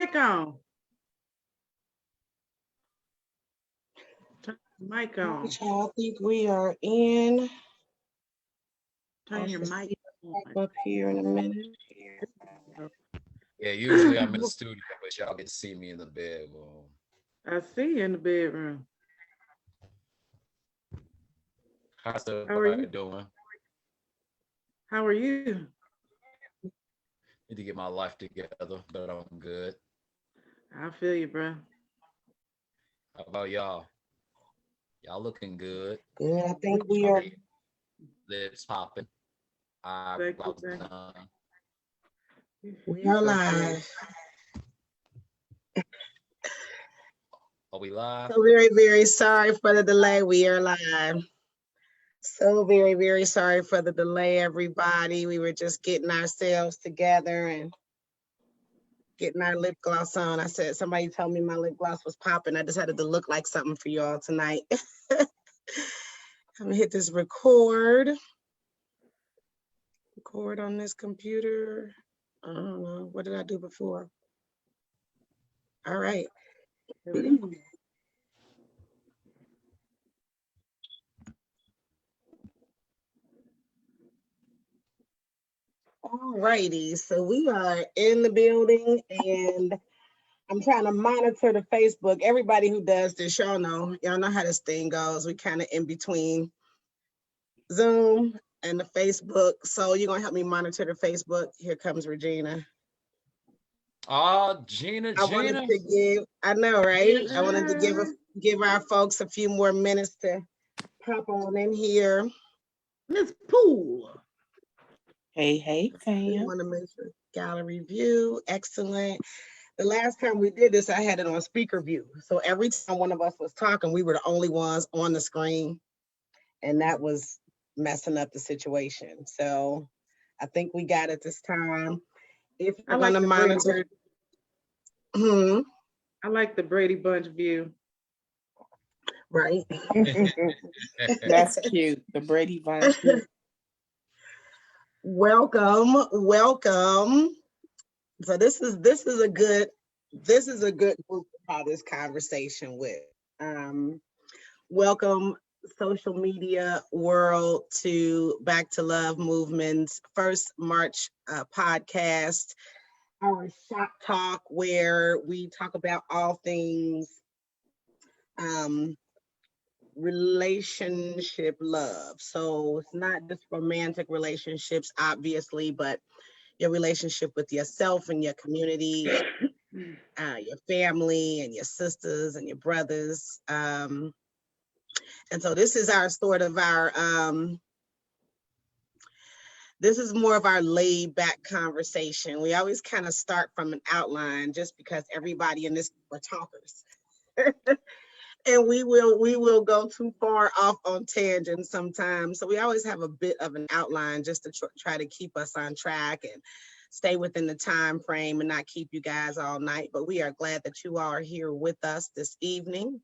mic on. Turn your mic on. I think we are in. Turn your mic on. Up here in a minute. Yeah, usually I'm in the studio, but y'all get to see me in the bedroom. I see you in the bedroom. How's How are everybody you? doing? How are you? Need to get my life together, but I'm good. I feel you, bro. How about y'all? Y'all looking good. Good. I think we are. Lips popping. Thank you, Eyebrows thank done. We you. are So live. Are we live? So very, very sorry for the delay. We are live. So very, very sorry for the delay, everybody. We were just getting ourselves together and getting our lip gloss on. I said, somebody told me my lip gloss was popping. I decided to look like something for y'all tonight. I'm gonna hit this record on this computer. I don't know. What did I do before? All right. Here it is. All righty. So we are in the building and I'm trying to monitor the Facebook. Everybody who does this, y'all know how this thing goes. We kind of in between Zoom and the Facebook. So you're gonna help me monitor the Facebook. Here comes Regina. Oh, Gina. I know, right? I wanted to give our folks a few more minutes to pop on in here. Miss Poole. Hey, We fam. want to make sure gallery view, excellent. The last time we did this, I had it on speaker view. So every time one of us was talking, we were the only ones on the screen. And that was messing up the situation. So I think we got it this time. If you're going to monitor. I like the Brady Bunch view. Right. That's cute. The Brady Bunch. Welcome. So this is a good group to have this conversation with. Welcome social media world to Back to Love Movement's first March podcast, our shop talk, where we talk about all things relationship love. So it's not just romantic relationships, obviously, but your relationship with yourself and your community, your family and your sisters and your brothers. And so this is our sort of this is more of our laid back conversation. We always kind of start from an outline just because everybody in this are talkers. And we will go too far off on tangents sometimes. So we always have a bit of an outline just to try to keep us on track and stay within the time frame and not keep you guys all night. But we are glad that you all are here with us this evening.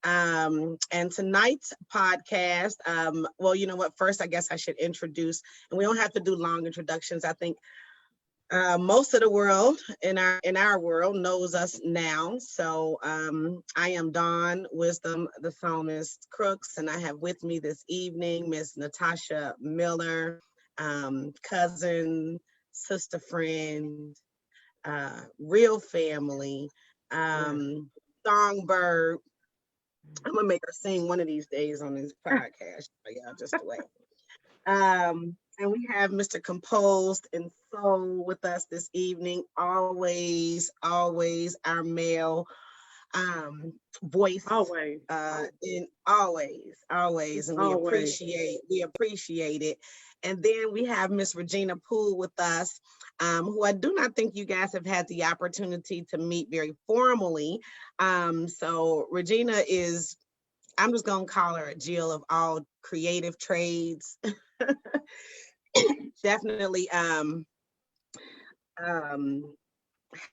And tonight's podcast, well, you know what? First, I guess I should introduce, and we don't have to do long introductions. I think most of the world in our world knows us now. So I am Dawn Wisdom, the Psalmist Crooks, and I have with me this evening Miss Natasha Miller, cousin, sister friend, real family, songbird. I'm gonna make her sing one of these days on this podcast. Y'all just wait. And we have Mr. Composed and Soul with us this evening. Always our male voice. Always. And we appreciate it. And then we have Miss Regina Poole with us, who I do not think you guys have had the opportunity to meet very formally. So Regina is, I'm just gonna call her a Jill of all creative trades. Definitely has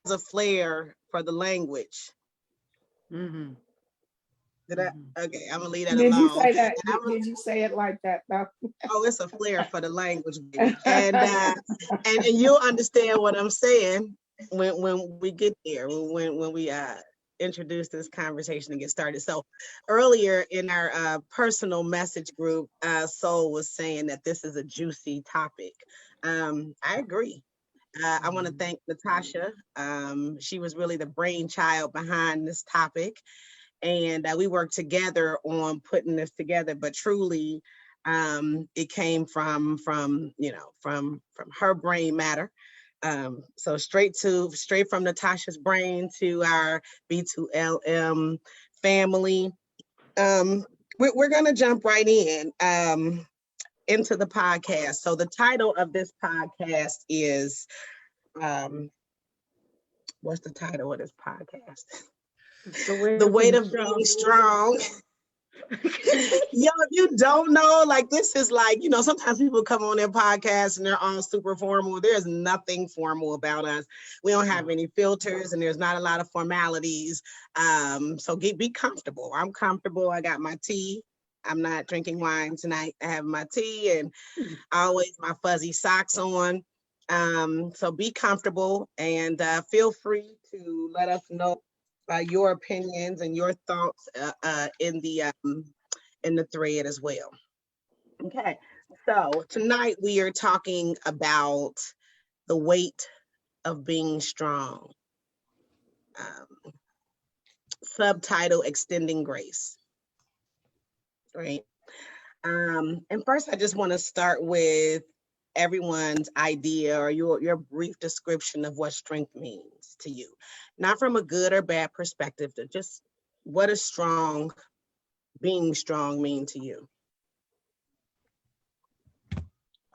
a flair for the language. Mm-hmm. Okay, I'm gonna leave that Did alone. you say that? Did you say it like that though? Oh, it's a flair for the language, baby. And you'll understand what I'm saying when we get there, when we introduce this conversation and get started. So earlier in our personal message group, Soul was saying that this is a juicy topic. I agree. I want to thank Natasha. She was really the brainchild behind this topic, and we worked together on putting this together. But truly, it came from her brain matter. So straight from Natasha's brain to our B2LM family. We're gonna jump right in into the podcast. So the title of this podcast is what's the title of this podcast? The weight of being strong. Yo, if you don't know, like, this is like, sometimes people come on their podcast and they're all super formal. There's nothing formal about us. We don't have any filters and there's not a lot of formalities. So be comfortable. I'm comfortable. I got my tea. I'm not drinking wine tonight. I have my tea and always my fuzzy socks on. So be comfortable and feel free to let us know your opinions and your thoughts in the thread as well. Okay, so tonight we are talking about the weight of being strong. Subtitle: Extending Grace. Right. And first, I just want to start with everyone's idea or your brief description of what strength means to you. Not from a good or bad perspective, but just what does being strong mean to you?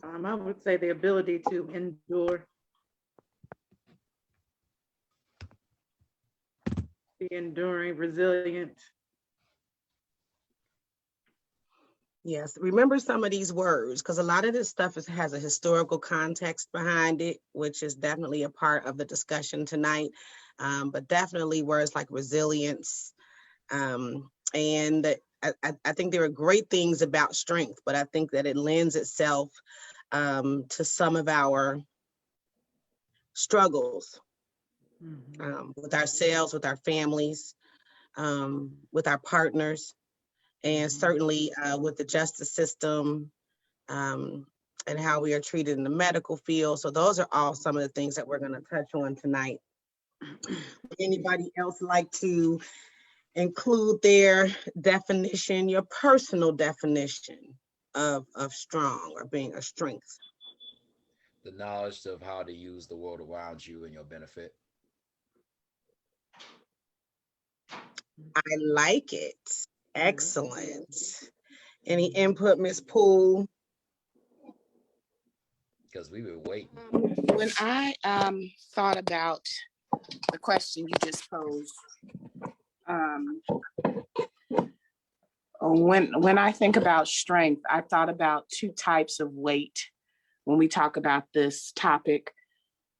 I would say the ability to endure, be enduring, resilient. Yes, remember some of these words, because a lot of this stuff has a historical context behind it, which is definitely a part of the discussion tonight. But definitely words like resilience. And I think there are great things about strength, but I think that it lends itself to some of our struggles with ourselves, with our families, with our partners. And certainly with the justice system and how we are treated in the medical field. So those are all some of the things that we're going to touch on tonight. Would anybody else like to include their definition, your personal definition of strong or being a strength? The knowledge of how to use the world around you in your benefit. I like it. Excellent. Any input, Ms. Poole? Because we were waiting. When I thought about the question you just posed, when I think about strength, I thought about two types of weight. When we talk about this topic,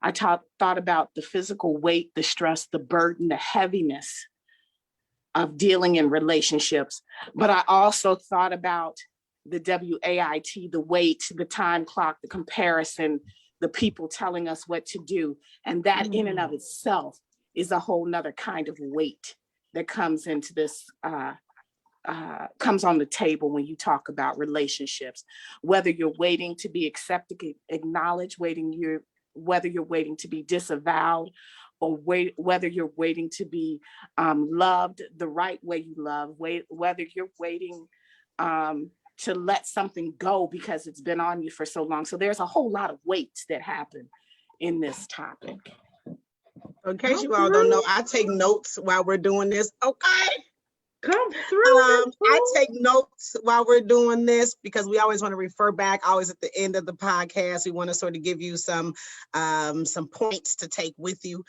I thought about the physical weight, the stress, the burden, the heaviness of dealing in relationships. But I also thought about the WAIT, the weight, the time clock, the comparison, the people telling us what to do. And that in and of itself is a whole nother kind of weight that comes into this, comes on the table when you talk about relationships. Whether you're waiting to be accepted, acknowledged, whether you're waiting to be disavowed, or whether you're waiting to be loved the right way you love, whether you're waiting to let something go because it's been on you for so long. So there's a whole lot of weights that happen in this topic. In case you all don't know, I take notes while we're doing this. Okay. Come through. I take notes while we're doing this because we always want to refer back. Always at the end of the podcast, we want to sort of give you some points to take with you.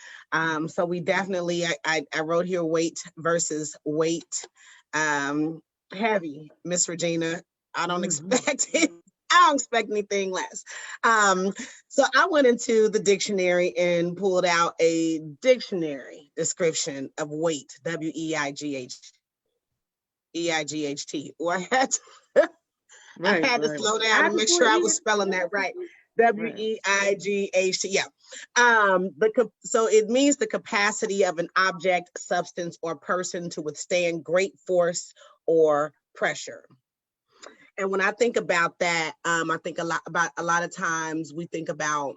So we definitely, I wrote here weight versus weight. Heavy, Miss Regina. I don't expect it. I don't expect anything less. So I went into the dictionary and pulled out a dictionary description of weight, WEIGHT. Or I had to slow down and make sure I was spelling that right. WEIGHT. Yeah. So it means the capacity of an object, substance, or person to withstand great force or pressure. And when I think about that, I think a lot of times we think about,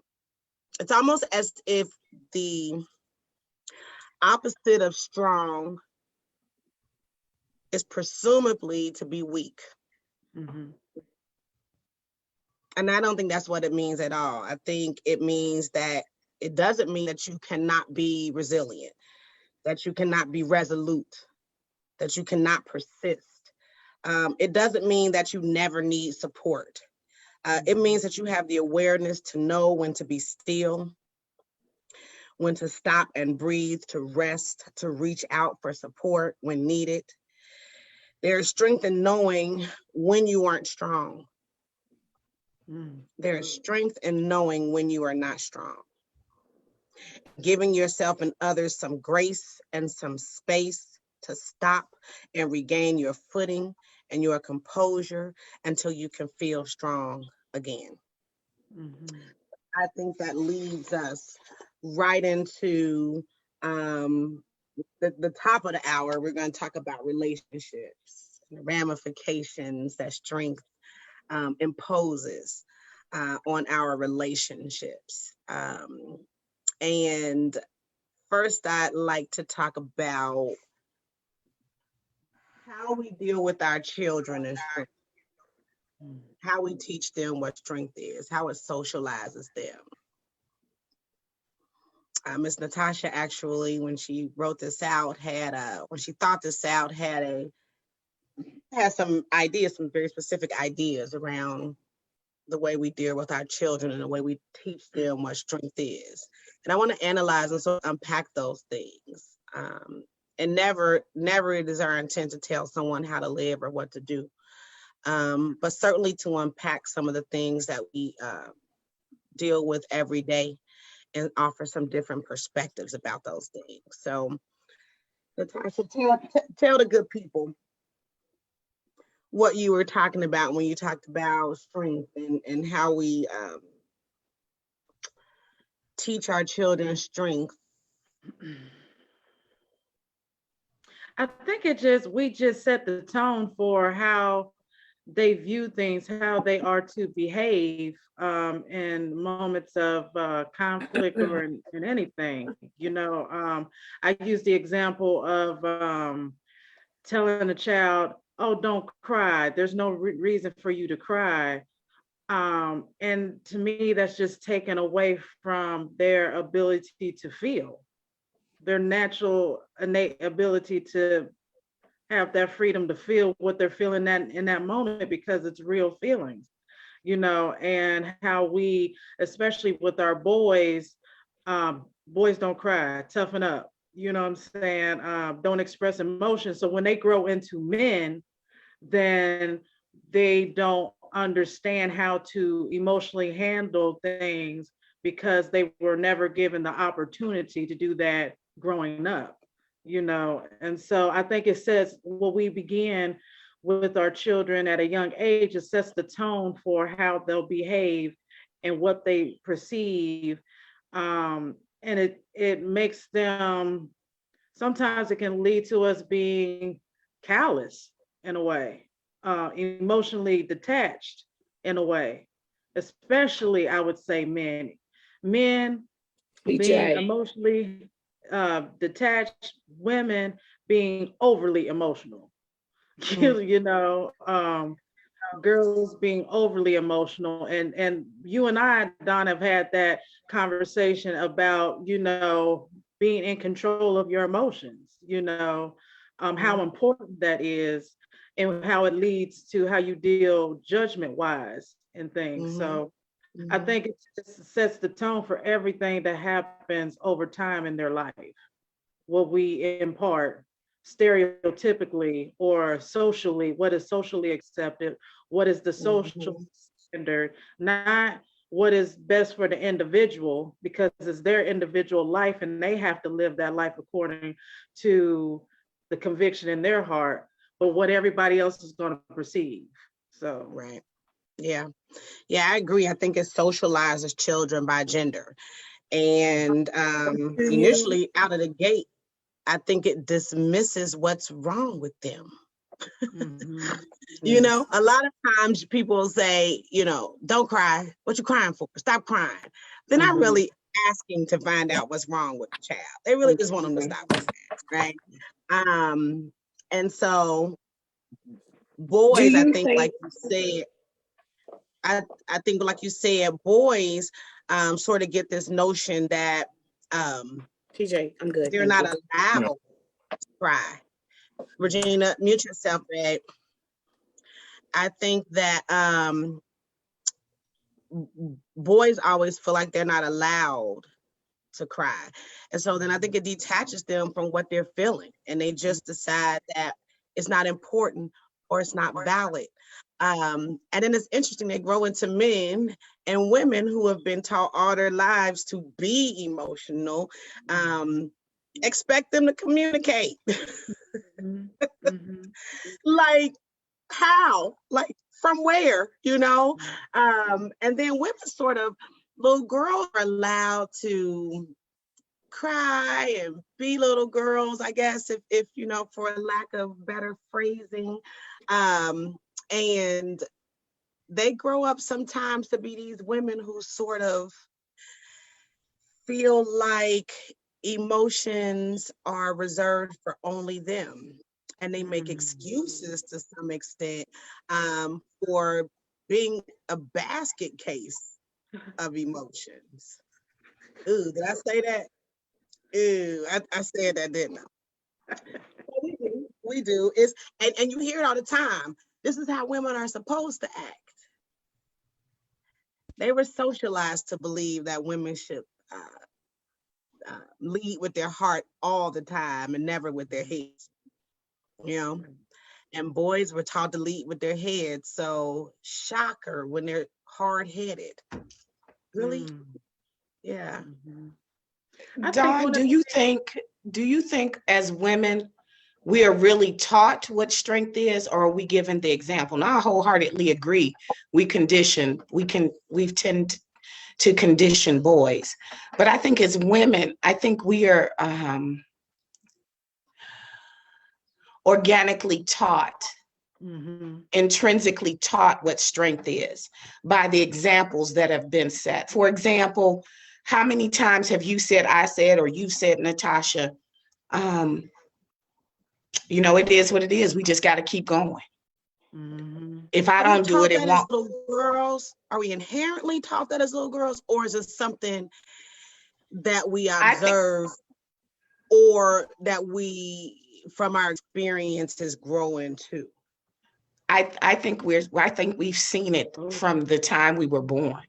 it's almost as if the opposite of strong is presumably to be weak. Mhm. And I don't think that's what it means at all. I think it means that it doesn't mean that you cannot be resilient, that you cannot be resolute, that you cannot persist. It doesn't mean that you never need support. It means that you have the awareness to know when to be still, when to stop and breathe, to rest, to reach out for support when needed. There's strength in knowing when you aren't strong. There is strength in knowing when you are not strong. Giving yourself and others some grace and some space to stop and regain your footing and your composure until you can feel strong again. I think that leads us right into the top of the hour. We're going to talk about relationships, the ramifications that strength imposes on our relationships. And first, I'd like to talk about how we deal with our children and strength, how we teach them what strength is, how it socializes them. Miss Natasha actually, when she wrote this out, when she thought this out, had some ideas, some very specific ideas around the way we deal with our children and the way we teach them what strength is. And I want to analyze and sort of unpack those things. And never it is our intent to tell someone how to live or what to do. But certainly to unpack some of the things that we deal with every day and offer some different perspectives about those things. So Natasha, tell the good people what you were talking about when you talked about strength and how we teach our children strength. I think we just set the tone for how they view things, how they are to behave in moments of conflict or in anything. I use the example of telling a child, "Oh, don't cry. There's no reason for you to cry." And to me, that's just taken away from their ability to feel, their natural innate ability to have that freedom to feel what they're feeling in that moment, because it's real feelings, and how we, especially with our boys, boys don't cry, toughen up, you know what I'm saying? Don't express emotion. So when they grow into men, then they don't understand how to emotionally handle things because they were never given the opportunity to do that growing up, And so I think it says when we begin with our children at a young age, it sets the tone for how they'll behave and what they perceive. And it makes them, sometimes it can lead to us being callous in a way, emotionally detached in a way, especially I would say men being emotionally detached, women being overly emotional, girls being overly emotional. And you and I, Don, have had that conversation about, being in control of your emotions, how important that is and how it leads to how you deal judgment wise and things. So I think it just sets the tone for everything that happens over time in their life. What we impart stereotypically or socially, what is socially accepted, what is the social standard, not what is best for the individual, because it's their individual life and they have to live that life according to the conviction in their heart, but what everybody else is going to perceive. So right. Yeah. Yeah, I agree. I think it socializes children by gender. And initially out of the gate, I think it dismisses what's wrong with them. Mhm. You know, a lot of times people say, you know, don't cry. What you crying for? Stop crying. They're not really asking to find out what's wrong with the child. They really just want them to stop crying, right? And so boys, I think, like you said, I think, like you said, boys sort of get this notion that TJ, I'm good. they're not allowed to cry. Regina, mute yourself, babe. I think that boys always feel like they're not allowed to cry. And so then I think it detaches them from what they're feeling, and they just decide that it's not important or it's not valid. And then it's interesting, they grow into men and women who have been taught all their lives to be emotional, expect them to communicate. Like, how? Like, from where, you know? And then women sort of, little girls are allowed to cry and be little girls, I guess, if you know, for a lack of better phrasing. And they grow up sometimes to be these women who sort of feel like emotions are reserved for only them. And they make excuses to some extent for being a basket case of emotions. Ooh, did I say that? Ooh, I said that, didn't I? We do. It's and you hear it all the time. This is how women are supposed to act. They were socialized to believe that women should lead with their heart all the time and never with their heads. You know, and boys were taught to lead with their heads. So shocker when they're hard-headed. Really? Yeah. Dawn, do you think as women we are really taught what strength is, or are we given the example? Now I wholeheartedly agree. We tend to condition boys. But I think as women, I think we are organically taught, intrinsically taught what strength is by the examples that have been set. For example, how many times have you said, I said, or you said, Natasha, you know, it is what it is. We just got to keep going. If I don't do it, it won't. Little girls, are we inherently taught that as little girls, or is it something that we observe or that we, from our experiences, grow into? I think we've seen it from the time we were born.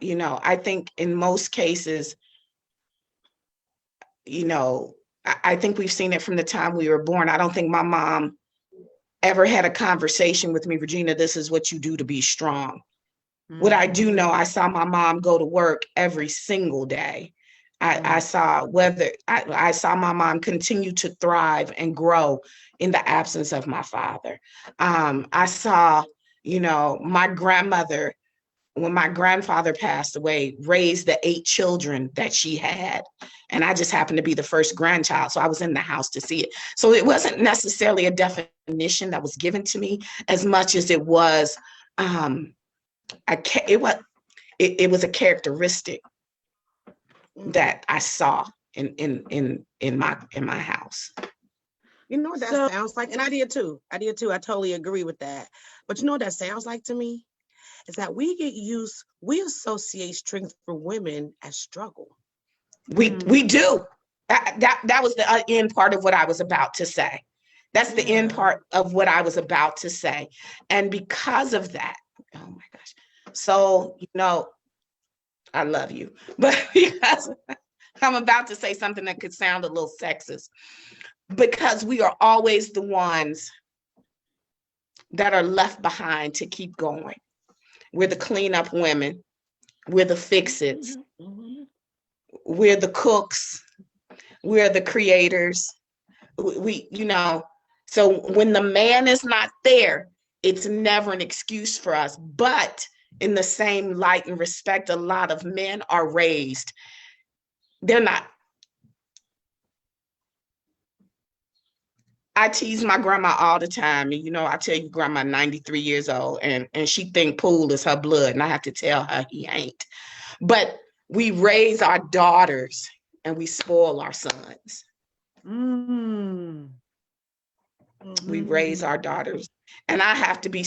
You know, I think in most cases, you know, I think we've seen it from the time we were born. I don't think my mom ever had a conversation with me, Regina, this is what you do to be strong. What I do know, I saw my mom go to work every single day. I saw I saw my mom continue to thrive and grow in the absence of my father. I saw, you know, my grandmother, when my grandfather passed away, raised the 8 children that she had. And I just happened to be the first grandchild. So I was in the house to see it. So it wasn't necessarily a definition that was given to me as much as it was, it was a characteristic that I saw in my house. You know what that sounds like? And I did too. I totally agree with that. But you know what that sounds like to me? Is that we associate strength for women as struggle. We do. That was the end part of what I was about to say. That's the end part of what I was about to say. And because of that, oh my gosh. So, you know, I love you, but because I'm about to say something that could sound a little sexist, because we are always the ones that are left behind to keep going. We're the cleanup women. We're the fix-its. We're the cooks. We're the creators. We, you know, So when the man is not there, it's never an excuse for us. But in the same light and respect, a lot of men are raised. They're not. I tease my grandma all the time. And, I tell you, grandma 93 years old, and she think pool is her blood. And I have to tell her he ain't. But we raise our daughters and we spoil our sons. Mm. We raise our daughters. And I have to be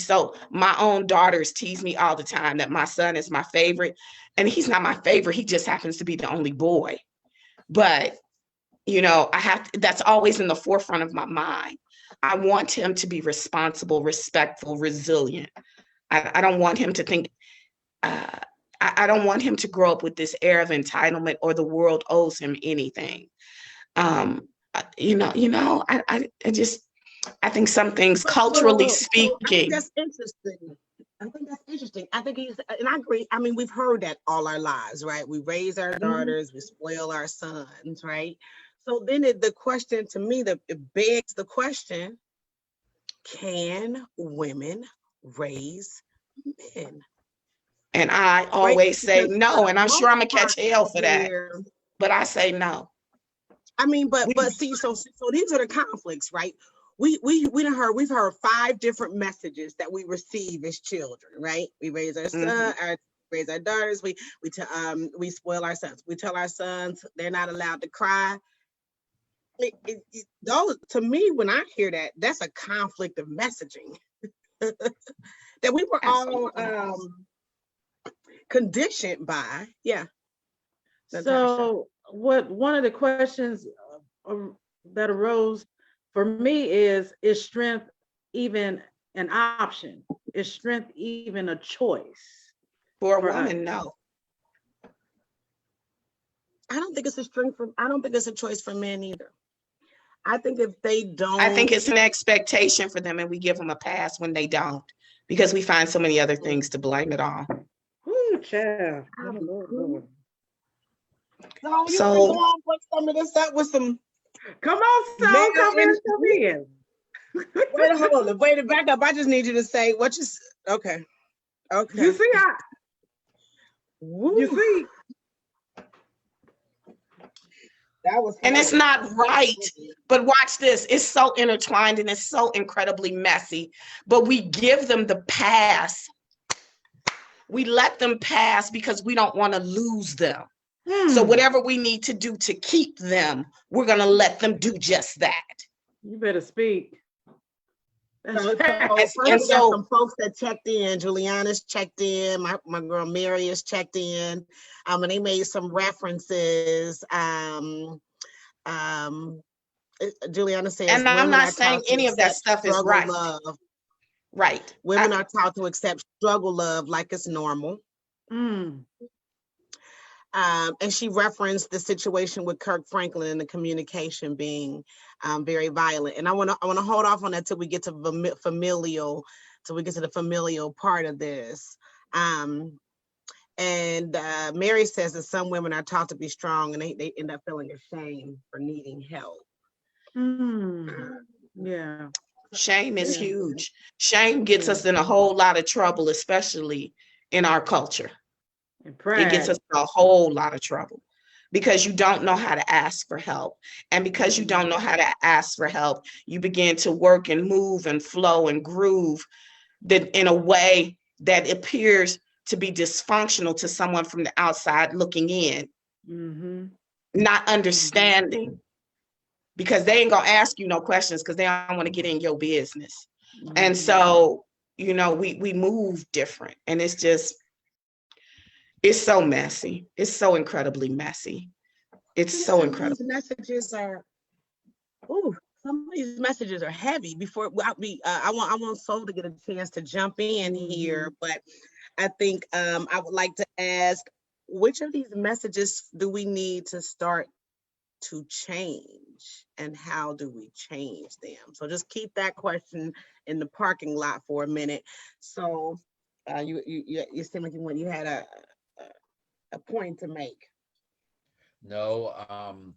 my own daughters tease me all the time that my son is my favorite. And he's not my favorite. He just happens to be the only boy. But, that's always in the forefront of my mind. I want him to be responsible, respectful, resilient. I don't want him to think, I don't want him to grow up with this air of entitlement or the world owes him anything. I think some things culturally speaking. I think that's interesting. I think and I agree. I mean, we've heard that all our lives, right? We raise our daughters, we spoil our sons, right? So then the question to me, it begs the question, can women raise men? And I always say no, and I'm sure I'm gonna catch hell for that. But I say no. I mean, but see, so these are the conflicts, right? We've heard 5 different messages that we receive as children, right? We raise our son, raise our daughters, we spoil our sons. We tell our sons they're not allowed to cry. Those, to me, when I hear that, that's a conflict of messaging that we were all conditioned by. Yeah. So one of the questions that arose for me is strength even an option? Is strength even a choice? For a woman, no. I don't think it's a choice for men either. I think if they don't. I think it's an expectation for them, and we give them a pass when they don't, because we find so many other things to blame it on. Ooh, child. So you can put some of this up with some. Come on, son. Come in. Wait, hold on. Wait, back up. I just need you to say what you. Okay. You see, you see. That was. And it's not right. But watch this. It's so intertwined and it's so incredibly messy. But we give them the pass. We let them pass because we don't want to lose them. So whatever we need to do to keep them, we're going to let them do just that. You better speak. And so some folks that checked in. Juliana's checked in. My girl Mary is checked in. And they made some references. Juliana says, and I'm not saying any of that stuff is right. Love. Right. Women are taught to accept struggle love like it's normal. And she referenced the situation with Kirk Franklin and the communication being very violent. And I want to hold off on that till we get to the familial part of this. And Mary says that some women are taught to be strong and they end up feeling ashamed for needing help. Yeah. Shame is huge. Shame gets us in a whole lot of trouble, especially in our culture. It gets us in a whole lot of trouble because you don't know how to ask for help. And because you don't know how to ask for help, you begin to work and move and flow and groove that in a way that appears to be dysfunctional to someone from the outside looking in, not understanding, because they ain't gonna ask you no questions because they don't want to get in your business. And so, we move different, and it's so messy. It's so incredibly messy. It's so incredible. These messages are, some of these messages are heavy. Before I want Soul to get a chance to jump in here, but I think I would like to ask, which of these messages do we need to start to change, and how do we change them? So just keep that question in the parking lot for a minute. So you seem like you had a point to make. No,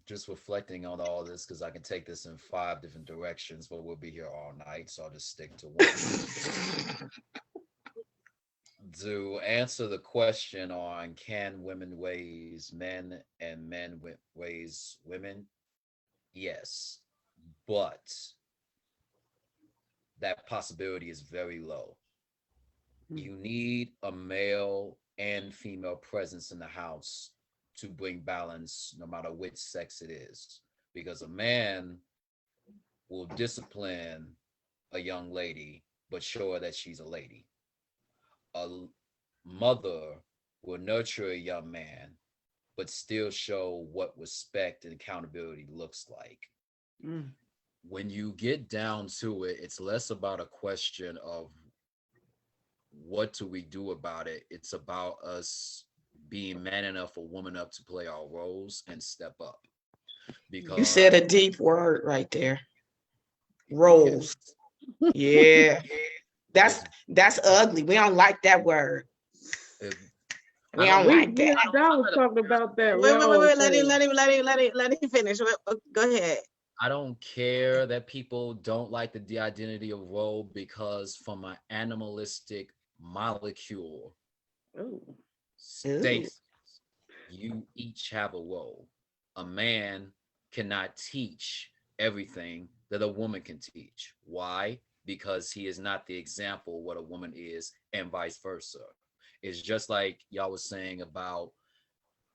just reflecting on all this because I can take this in 5 different directions, but we'll be here all night, so I'll just stick to one. To answer the question on can women raise men and men raise women, yes, but that possibility is very low. You need a male and female presence in the house to bring balance, no matter which sex it is. Because a man will discipline a young lady, but show her that she's a lady. A mother will nurture a young man, but still show what respect and accountability looks like. Mm. When you get down to it, it's less about a question of what do we do about it. It's about us being man enough or woman up to play our roles and step up. Because You said a deep word right there. Roles. Yeah. That's ugly. We don't like that word. if, We don't We like that. Don was talking about that. Wait, role let him, thing. let him finish. Go ahead. I don't care that people don't like the identity of role because from an animalistic molecule Ooh. states, you each have a role. A man cannot teach everything that a woman can teach. Why? Because he is not the example what a woman is, and vice versa. It's just like y'all was saying about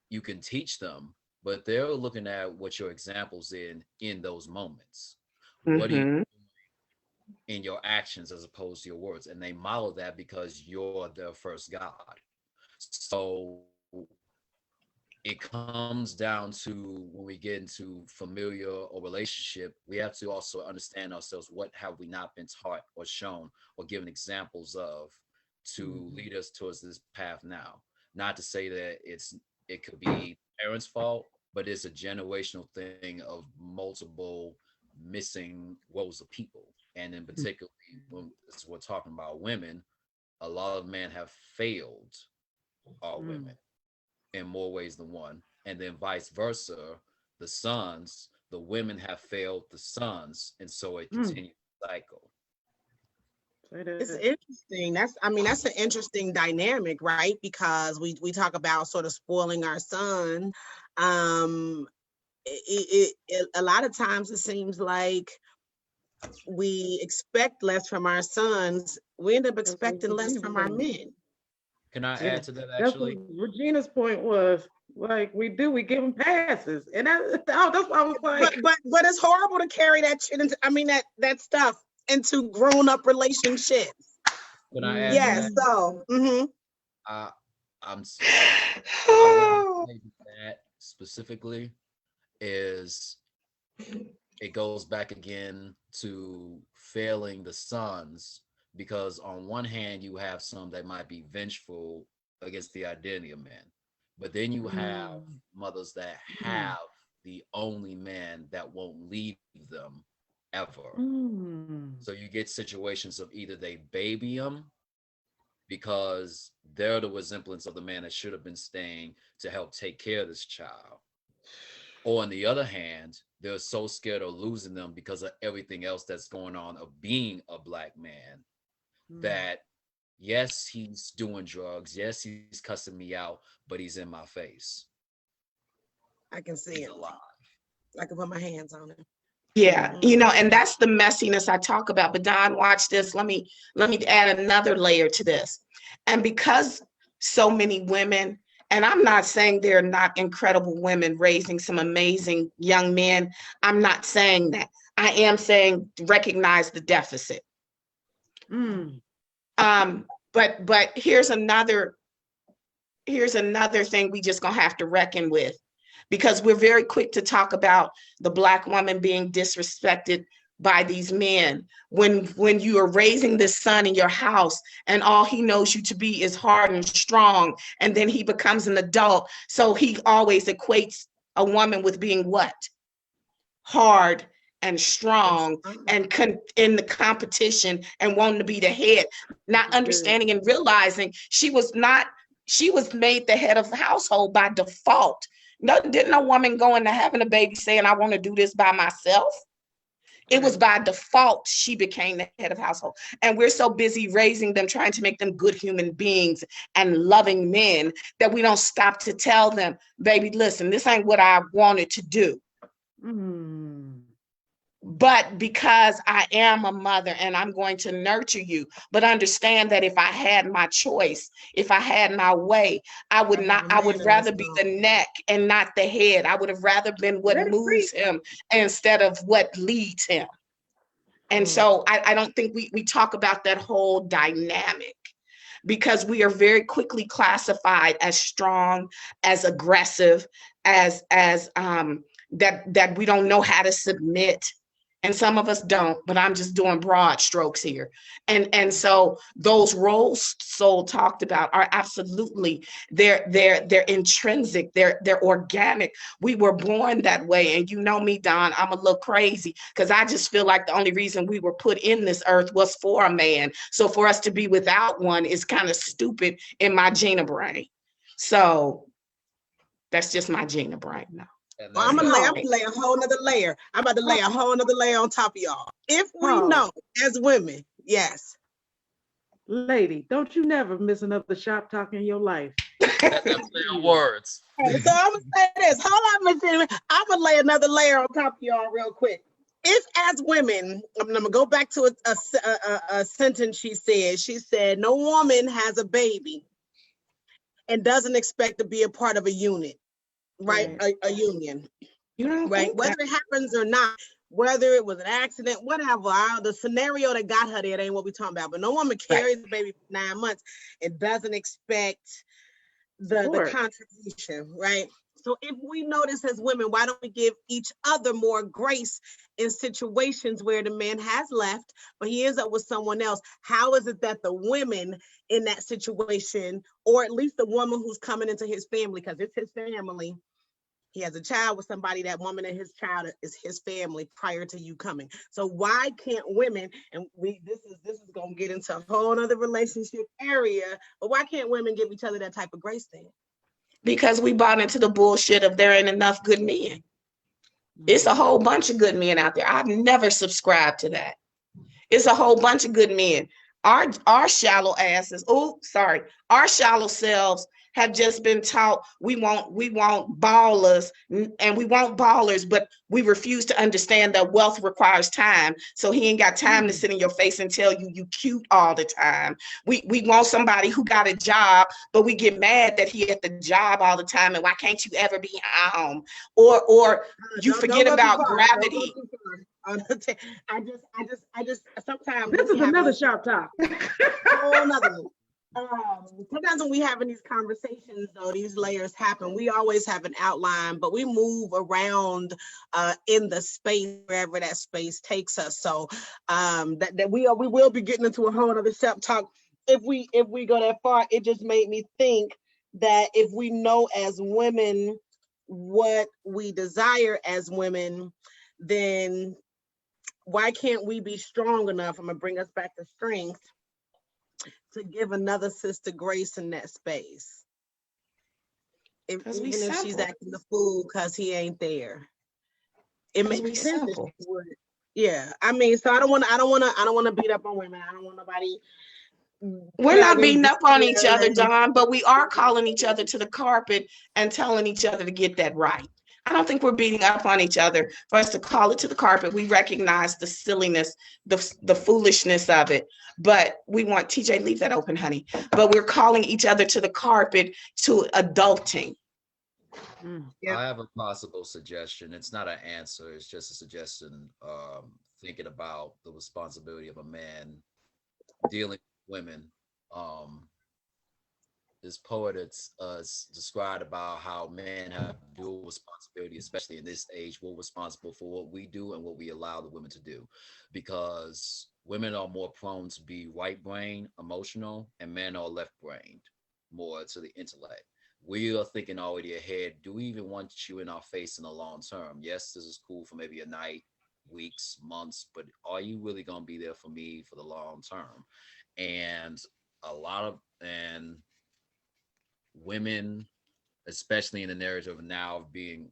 you can teach them, but they're looking at what your examples in those moments. What do you Mhm. in your actions as opposed to your words? And they model that because you're their first God. So it comes down to when we get into familiar or relationship, we have to also understand ourselves. What have we not been taught or shown or given examples of to lead us towards this path now? Not to say that it could be parents' fault, but it's a generational thing of multiple missing roles of people. And in particularly when we're talking about women, a lot of men have failed our women in more ways than one. And then vice versa, the sons, the women have failed the sons. And so it continues the cycle. It's interesting. That's an interesting dynamic, right? Because we talk about sort of spoiling our son. A lot of times it seems like we expect less from our sons. We end up expecting less from our men. Can I add to that That's actually? what Regina's point was. Like we give them passes, and that's what I was like. But it's horrible to carry that shit into. That stuff into grown-up relationships. Can I add Yes. to that? So. Mm-hmm. I want to say that specifically is it goes back again to failing the sons, because on one hand you have some that might be vengeful against the identity of men, but then you have mothers that have the only man that won't leave them ever. So you get situations of either they baby them because they're the resemblance of the man that should have been staying to help take care of this child, or on the other hand, they're so scared of losing them because of everything else that's going on of being a black man that yes, he's doing drugs, yes, he's cussing me out, but he's in my face. I can see He's it. alive. I can put my hands on it. Yeah, and that's the messiness I talk about. But Don, watch this. Let me add another layer to this. And because so many women, and I'm not saying they're not incredible women raising some amazing young men. I'm not saying that. I am saying recognize the deficit. But here's another thing we just gonna have to reckon with, because we're very quick to talk about the Black woman being disrespected by these men. When you are raising this son in your house and all he knows you to be is hard and strong, and then he becomes an adult, so he always equates a woman with being what? Hard and strong and in the competition and wanting to be the head, not understanding and realizing she was made the head of the household by default, No, didn't no woman go into having a baby saying, I want to do this by myself? It was by default she became the head of household. And we're so busy raising them, trying to make them good human beings and loving men, that we don't stop to tell them, baby, listen, this ain't what I wanted to do. Mm. But because I am a mother and I'm going to nurture you, but understand that if I had my choice, if I had my way, I would rather be the neck and not the head. I would have rather been what moves him instead of what leads him. And so I don't think we talk about that whole dynamic, because we are very quickly classified as strong, as aggressive, as that we don't know how to submit. And some of us don't, but I'm just doing broad strokes here. And so those roles Soul talked about are absolutely, they're intrinsic, they're organic. We were born that way. And you know me, Don, I'm a little crazy, because I just feel like the only reason we were put in this earth was for a man. So for us to be without one is kind of stupid in my Gina brain. So that's just my Gina brain now. Well, I'm gonna lay a whole nother layer. I'm about to lay a whole nother layer on top of y'all. If we know as women, yes. Lady, don't you never miss another shop talk in your life. That's words. So I'm gonna say this. Hold on, Miss Jenny. I'm gonna lay another layer on top of y'all real quick. If as women, I'm gonna go back to a sentence she said. She said, no woman has a baby and doesn't expect to be a part of a unit. Right, a union, right? Whether it happens or not, whether it was an accident, whatever, the scenario that got her there, it ain't what we talking about. But no woman carries the baby for 9 months and doesn't expect the contribution, right? So if we notice as women, why don't we give each other more grace in situations where the man has left, but he ends up with someone else? How is it that the women in that situation, or at least the woman who's coming into his family, because it's his family, he has a child with somebody, that woman and his child is his family prior to you coming. So why can't women, and this is gonna get into a whole other relationship area, but why can't women give each other that type of grace then? Because we bought into the bullshit of there ain't enough good men. It's a whole bunch of good men out there. I've never subscribed to that. It's a whole bunch of good men. Our shallow asses, our shallow selves have just been taught we want ballers, and we want ballers, but we refuse to understand that wealth requires time. So he ain't got time to sit in your face and tell you cute all the time. We want somebody who got a job, but we get mad that he at the job all the time, and why can't you ever be home? Or you forget about gravity. I just sometimes this is another shop talk. Sometimes when we having these conversations, though, these layers happen. We always have an outline, but we move around in the space wherever that space takes us. So that we will be getting into a whole other shop talk if we go that far. It just made me think that if we know as women what we desire as women, then why can't we be strong enough? I'm gonna bring us back to strength, to give another sister grace in that space. Even if she's acting the fool because he ain't there. It makes sense. Yeah, I mean, so I don't want to beat up on women. I don't want nobody. We're not beating up on each other, Don, but we are calling each other to the carpet and telling each other to get that right. I don't think we're beating up on each other. For us to call it to the carpet, we recognize the silliness, the foolishness of it. But we want, TJ, leave that open, honey. But we're calling each other to the carpet to adulting. I have a possible suggestion. It's not an answer. It's just a suggestion. Thinking about the responsibility of a man dealing with women. This poet described about how men have dual responsibility, especially in this age. We're responsible for what we do and what we allow the women to do, because women are more prone to be right-brained, emotional, and men are left-brained, more to the intellect. We are thinking already ahead. Do we even want you in our face in the long term? Yes, this is cool for maybe a night, weeks, months, but are you really going to be there for me for the long term? And women especially in the narrative now of being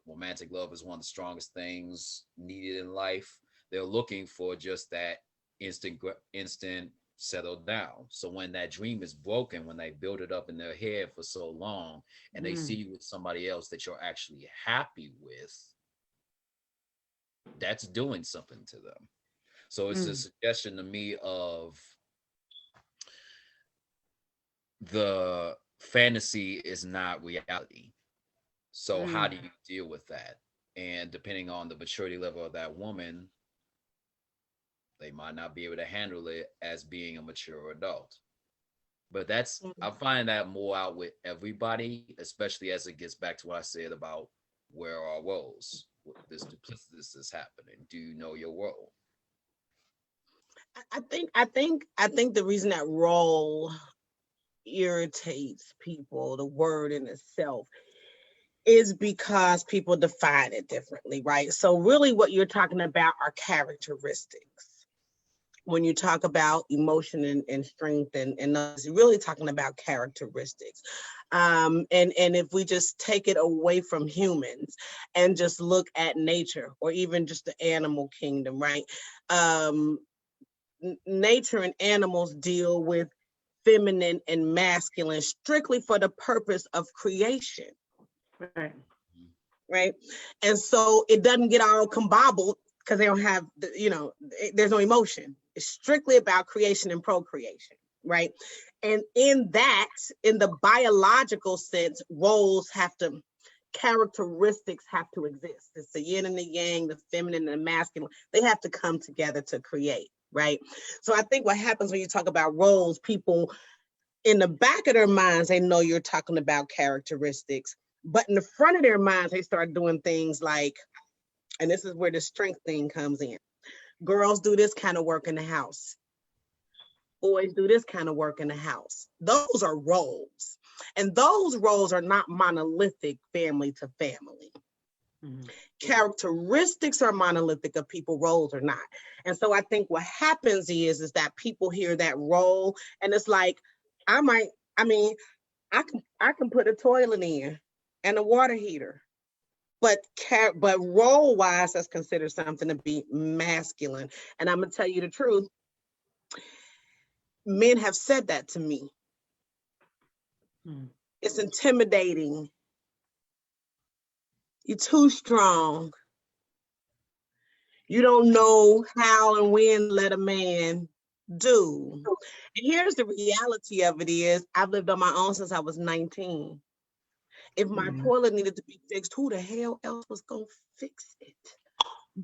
romantic love is one of the strongest things needed in life. They're looking for just that instant settle down. So when that dream is broken, when they build it up in their head for so long, and they see you with somebody else that you're actually happy with, that's doing something to them. So it's a suggestion to me of the fantasy is not reality. So how do you deal with that? And depending on the maturity level of that woman, they might not be able to handle it as being a mature adult. But that's, I find that more out with everybody, especially as it gets back to what I said about where are roles. This duplicitous is happening. Do you know your role? I think the reason that role irritates people, the word in itself, is because people define it differently, right? So really what you're talking about are characteristics. When you talk about emotion and strength and those, you're really talking about characteristics. And if we just take it away from humans and just look at nature or even just the animal kingdom, right? Nature and animals deal with feminine and masculine strictly for the purpose of creation. Right. Right. And so it doesn't get all combobbled because they don't have, there's no emotion. It's strictly about creation and procreation. Right. And in that, in the biological sense, characteristics have to exist. It's the yin and the yang, the feminine and the masculine. They have to come together to create. Right. So I think what happens when you talk about roles, people in the back of their minds, they know you're talking about characteristics, but in the front of their minds, they start doing things like, and this is where the strength thing comes in. Girls do this kind of work in the house. Boys do this kind of work in the house. Those are roles. And those roles are not monolithic family to family. Characteristics are monolithic of people, roles are not. And so I think what happens is that people hear that role and it's like, I can put a toilet in and a water heater, but role wise, that's considered something to be masculine. And I'm gonna tell you the truth. Men have said that to me. It's intimidating. You're too strong. You don't know how and when to let a man do. And here's the reality of it is, I've lived on my own since I was 19. If my toilet needed to be fixed, who the hell else was gonna fix it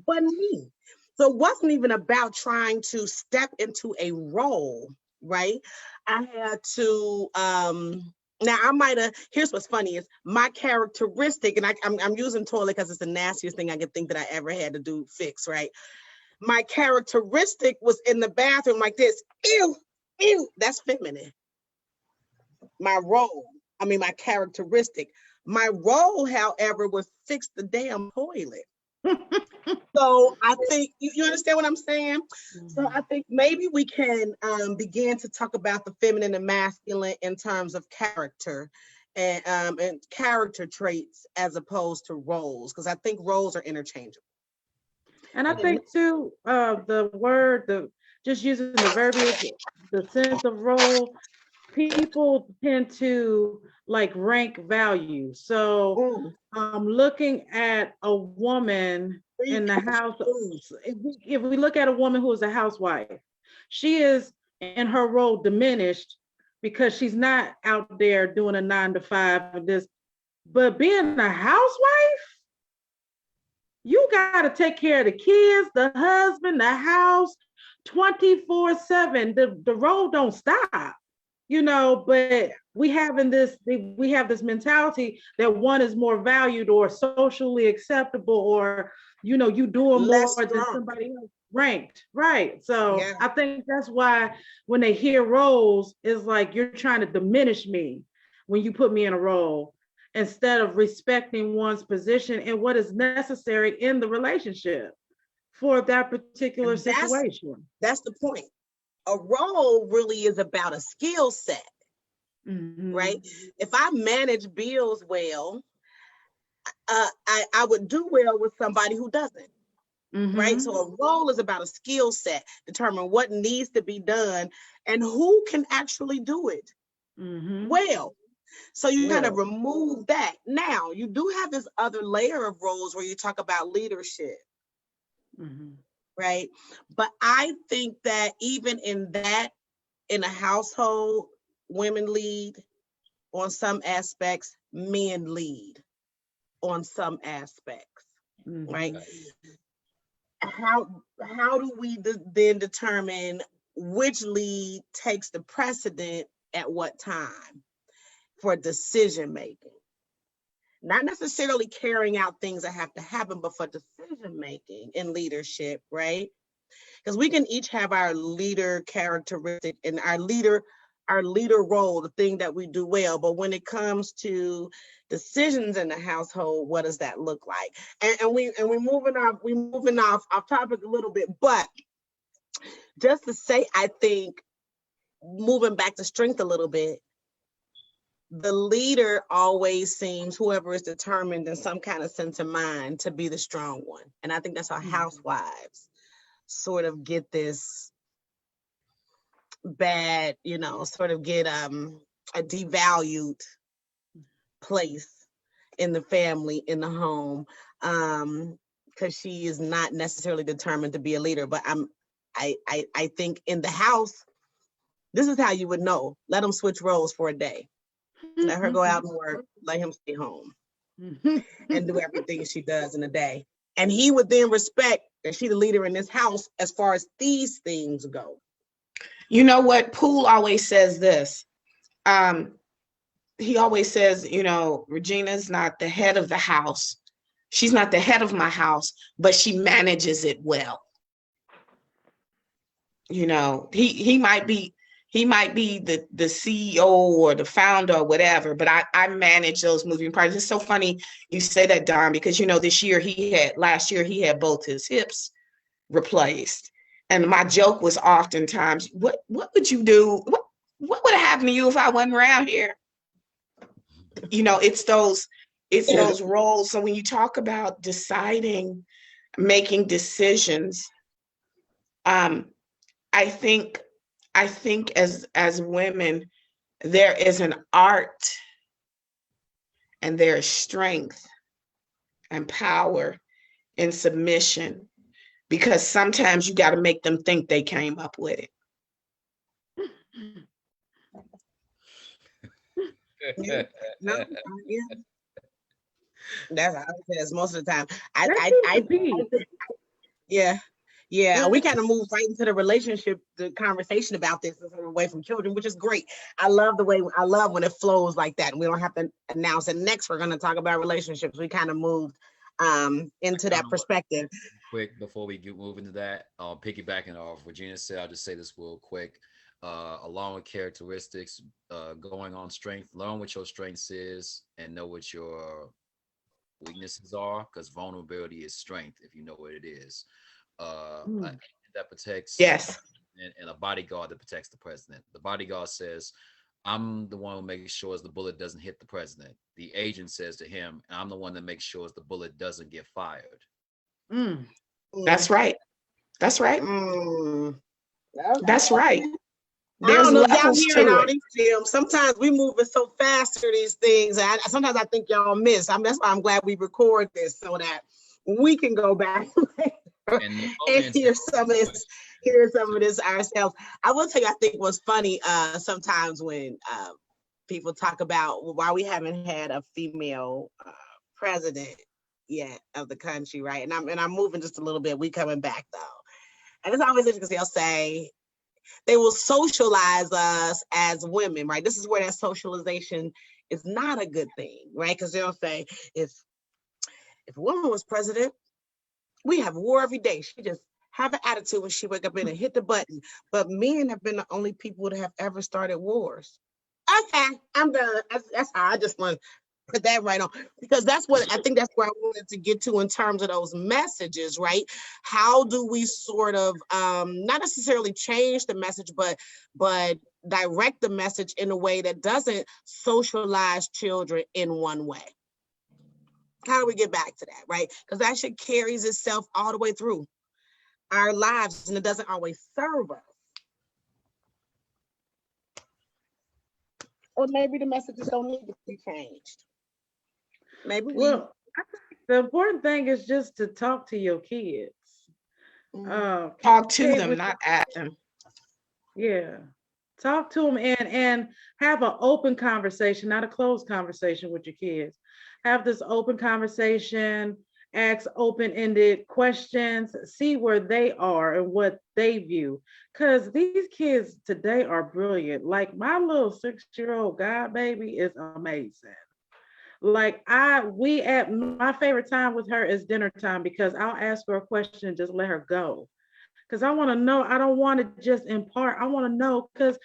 but me? So it wasn't even about trying to step into a role, right? I had to, now I might have, here's what's funny is my characteristic, and I'm using toilet because it's the nastiest thing I could think that I ever had to do fix, right? My characteristic was in the bathroom like this, ew, that's feminine. My characteristic. My role, however, was fix the damn toilet. So I think, you understand what I'm saying? So I think maybe we can begin to talk about the feminine and masculine in terms of character and character traits as opposed to roles, because I think roles are interchangeable. And I think too, just using the verbiage, the sense of role, people tend to like rank value. So looking at a woman in the house, if we look at a woman who is a housewife, she is in her role diminished because she's not out there doing a 9-to-5 and this, but being a housewife, you got to take care of the kids, the husband, the house 24/7. The role don't stop. But we have this mentality that one is more valued or socially acceptable, or you doing more than somebody else ranked, right? So yeah. I think that's why when they hear roles, it's like you're trying to diminish me when you put me in a role, instead of respecting one's position and what is necessary in the relationship for that particular situation. That's the point. A role really is about a skill set. right? If I manage bills well, I would do well with somebody who doesn't. Right. So a role is about a skill set, determine what needs to be done and who can actually do it well. So you kind of remove that. Now you do have this other layer of roles where you talk about leadership. Right. But I think that even in that, in a household, women lead on some aspects, men lead on some aspects. Right. How do we then determine which lead takes the precedent at what time for decision making? Not necessarily carrying out things that have to happen, but for decision making and leadership, right? Because we can each have our leader characteristic and our leader role, the thing that we do well. But when it comes to decisions in the household, what does that look like? And we're moving off topic a little bit, but just to say, I think moving back to strength a little bit, the leader always seems, whoever is determined in some kind of sense of mind, to be the strong one. And I think that's how housewives sort of get this bad, sort of get a devalued place in the family, in the home, because she is not necessarily determined to be a leader. But I think in the house, this is how you would know. Let them switch roles for a day. Let her go out and work, let him stay home and do everything she does in a day. And he would then respect that she's the leader in this house as far as these things go. You know what? Poole always says this. He always says, Regina's not the head of the house. She's not the head of my house, but she manages it well. He might be the CEO or the founder or whatever, but I manage those moving parts. It's so funny you say that, Don, because last year he had both his hips replaced. And my joke was oftentimes, what would you do? What would have happened to you if I wasn't around here? It's those roles. So when you talk about making decisions, I think as women, there is an art and there is strength and power in submission, because sometimes you got to make them think they came up with it. That's how it is most of the time. Yeah, we kind of move right into the conversation about this away from children, which is great. I love when it flows like that, and we don't have to announce it. Next, we're going to talk about relationships. We kind of moved into that perspective. Quick, before we move into that, piggybacking off Regina said, I'll just say this real quick. Along with characteristics, going on strength, learn what your strengths is and know what your weaknesses are, because vulnerability is strength if you know what it is. That protects, yes, and a bodyguard that protects the president. The bodyguard says, I'm the one who makes sure the bullet doesn't hit the president. The agent says to him, I'm the one that makes sure the bullet doesn't get fired. That's right. That's right. That's right. There's levels to it. These sometimes we move it so fast through these things. Sometimes I think y'all miss. That's why I'm glad we record this so that we can go back and hear some of this ourselves. I will tell you, I think what's funny sometimes when people talk about why we haven't had a female president yet of the country, right? And I'm moving just a little bit. We coming back though, and it's always interesting because they'll say they will socialize us as women, right? This is where that socialization is not a good thing, right? Because they'll say if a woman was president, we have war every day. She just have an attitude when she wake up in and hit the button. But men have been the only people that have ever started wars. Okay, I'm done. That's how I just want to put that right on, because that's what I think that's where I wanted to get to in terms of those messages, right? How do we sort of not necessarily change the message, but direct the message in a way that doesn't socialize children in one way? How do we get back to that, right? Because that shit carries itself all the way through our lives, and it doesn't always serve us. Or maybe the messages don't need to be changed. Maybe Well, I think the important thing is just to talk to your kids. Talk to communicate them, with not at them. Yeah. Talk to them and have an open conversation, not a closed conversation with your kids. Have this open conversation, ask open-ended questions, see where they are and what they view. Because these kids today are brilliant. Like my little 6-year-old god baby is amazing. Like my favorite time with her is dinner time because I'll ask her a question and just let her go because I want to know. I don't want to just impart. I want to know because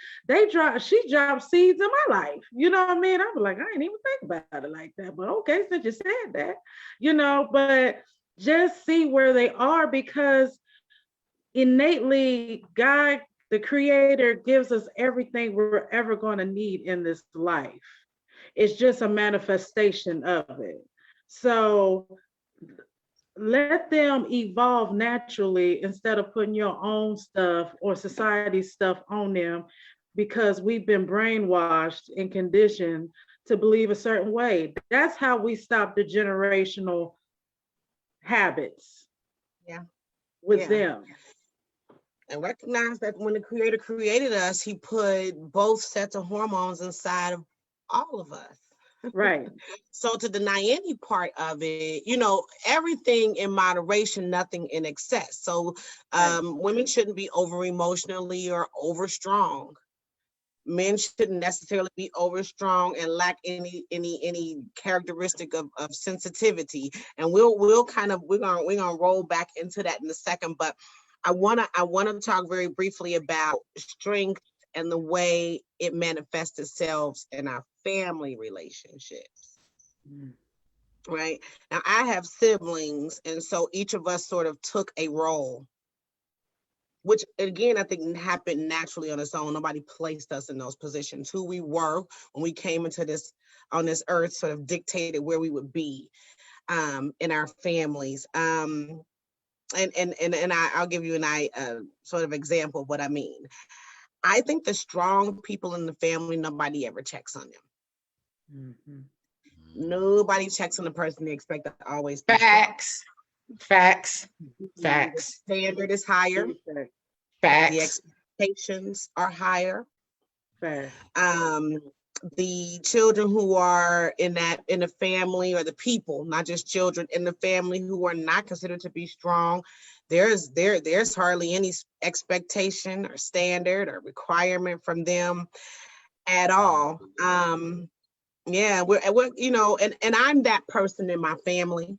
she dropped seeds in my life. You know what I mean? I was like, I didn't even think about it like that. But okay, since you said that, but just see where they are because innately, God, the creator, gives us everything we're ever going to need in this life. It's just a manifestation of it. So let them evolve naturally instead of putting your own stuff or society stuff on them because we've been brainwashed and conditioned to believe a certain way. That's how we stop the generational habits with them. And recognize that when the creator created us, he put both sets of hormones inside of all of us. Right. So to deny any part of it, everything in moderation, nothing in excess. So women shouldn't be over emotionally or over strong. Men shouldn't necessarily be over strong and lack any characteristic of sensitivity. And we're gonna roll back into that in a second. But I wanna talk very briefly about strength and the way it manifests itself in our family relationships. Right? Now, I have siblings, and so each of us sort of took a role, which again, I think happened naturally on its own. Nobody placed us in those positions. Who we were when we came into on this earth sort of dictated where we would be in our families. And I'll give you sort of example of what I mean. I think the strong people in the family, nobody ever checks on them. Mm-hmm. Nobody checks on the person they expect to always be. Facts. The standard is higher. Facts. The expectations are higher. Facts. The children who are in the family, or the people, not just children in the family, who are not considered to be strong, there's hardly any expectation or standard or requirement from them at all. We're and I'm that person in my family.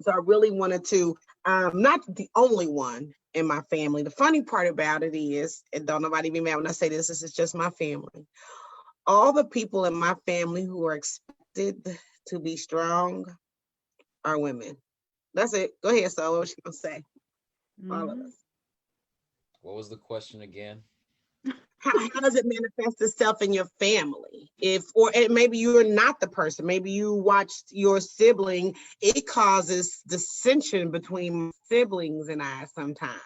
So I really wanted to, not the only one in my family. The funny part about it is, and don't nobody be mad when I say this is just my family. All the people in my family who are expected to be strong are women. That's it. Go ahead, so what was you gonna say? All of us. What was the question again? How does it manifest itself in your family? Maybe you're not the person. Maybe you watched your sibling. It causes dissension between siblings and I sometimes.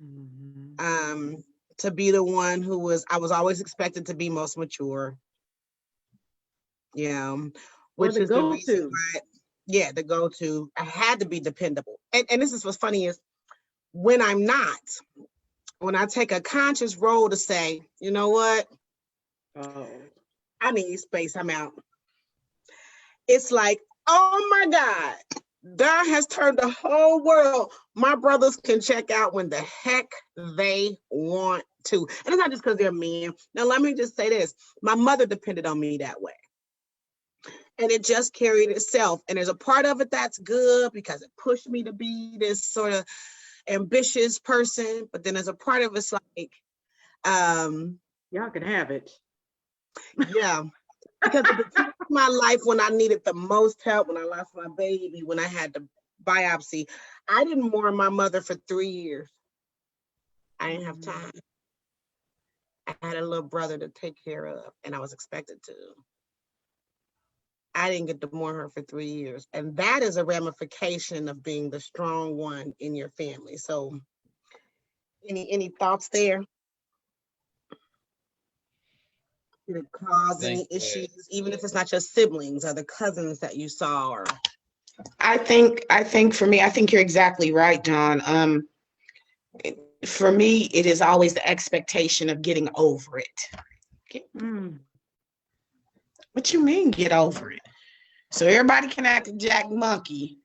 Mm-hmm. To be the one I was always expected to be most mature. Which is the reason why, the go-to. I had to be dependable. And this is what's funny is when I'm not, when I take a conscious role to say, you know what? I need space, I'm out. It's like, oh my God, God has turned the whole world. My brothers can check out when the heck they want to. And it's not just because they're men. Now, let me just say this. My mother depended on me that way. And it just carried itself. And there's a part of it that's good because it pushed me to be this sort of ambitious person. But then there's a part of it's like, y'all can have it. Yeah. Because at the time of my life when I needed the most help, when I lost my baby, when I had the biopsy, I didn't mourn my mother for 3 years. I didn't have time. I had a little brother to take care of, and I was expected to. I didn't get to mourn her for 3 years. And that is a ramification of being the strong one in your family. So any thoughts there? Did it cause any issues, even if it's not your siblings or the cousins that you saw? Or I think for me, I think you're exactly right, John. For me, it is always the expectation of getting over it. What you mean get over it? So everybody can act a jack monkey,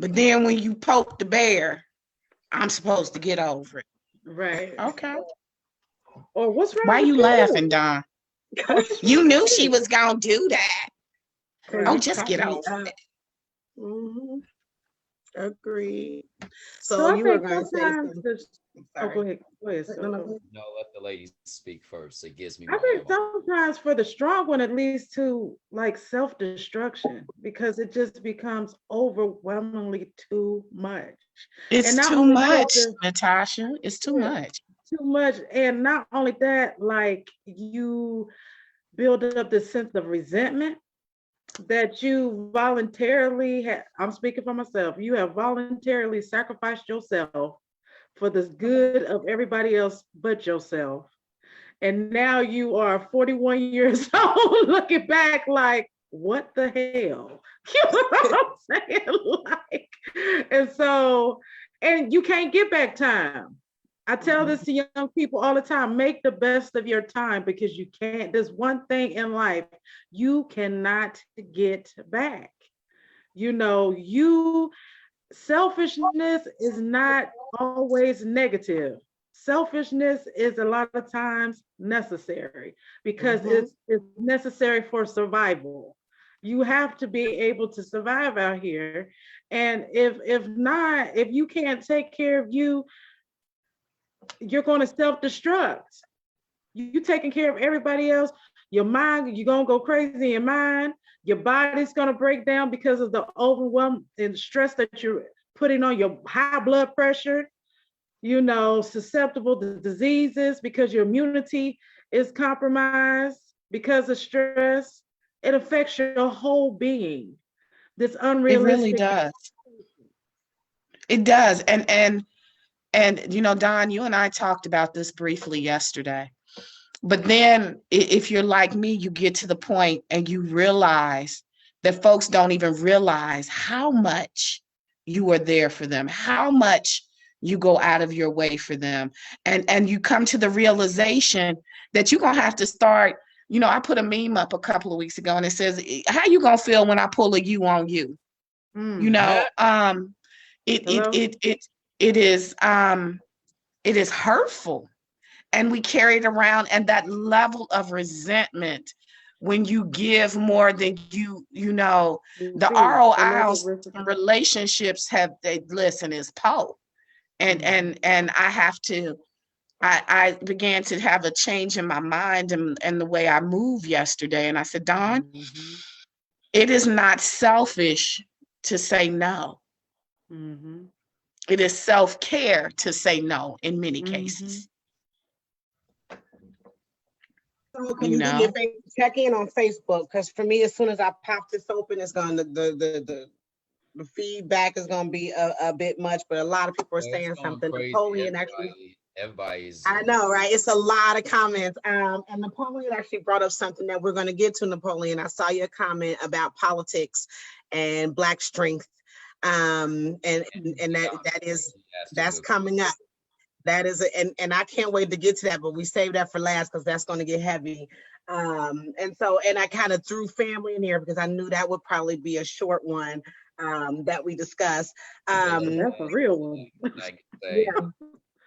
but then when you poke the bear, I'm supposed to get over it. Right. Okay. Or what's wrong Why with you laughing, Don? You knew she was gonna do that. Oh, just get over it. Mm-hmm. Agreed. So So I you were think going to say sometimes something. oh, go ahead. Go ahead. No, no, go ahead. No, let the ladies speak first. It gives me I more think ammo. sometimes for the strong one, it leads to like self-destruction because it just becomes overwhelmingly too much. It's And not too only much, that, Natasha. It's too yeah, much. too much. And not only that, like you build up this sense of resentment that you voluntarily I'm speaking for myself, you have voluntarily sacrificed yourself for the good of everybody else but yourself. And now you are 41 years old looking back like, what the hell? You know what I'm saying? Like, and so, and you can't get back time. I tell this to young people all the time, make the best of your time because you can't, there's one thing in life you cannot get back. You know, selfishness is not always negative. Selfishness is a lot of times necessary because it's necessary for survival. You have to be able to survive out here. And if not, if you can't take care of you, you're going to self-destruct. You taking care of everybody else, your mind, you're gonna go crazy in your mind, your body's gonna break down because of the overwhelm and stress that you're putting on your high blood pressure, you know, susceptible to diseases because your immunity is compromised because of stress. It affects your whole being. This It really unrealistic. does. It does. And you know, Don, you and I talked about this briefly yesterday. But then if you're like me, you get to the point and you realize that folks don't even realize how much you are there for them, how much you go out of your way for them. And you come to the realization that you're gonna have to start, you know, I put a meme up a couple of weeks ago and it says, how you gonna feel when I pull a you on you? You know, it it Hello? it it it is hurtful. And we carry it around, and that level of resentment when you give more than you know, the The level ROIs of in relationships they listen is Poe. And I have to, I began to have a change in my mind and the way I move yesterday. And I said, Don, it is not selfish to say no. It is self-care to say no in many cases. So can you do your check in on Facebook? Because for me, as soon as I pop this open, it's going to the feedback is going to be a bit much, but a lot of people are saying something. Napoleon actually, everybody's. I know, right? It's a lot of comments. And Napoleon actually brought up something that we're going to get to. Napoleon, I saw your comment about politics and Black strength, and that's coming up. That is, and I can't wait to get to that, but we saved that for last because that's going to get heavy. And I kind of threw family in here because I knew that would probably be a short one that we discuss. That's a real one.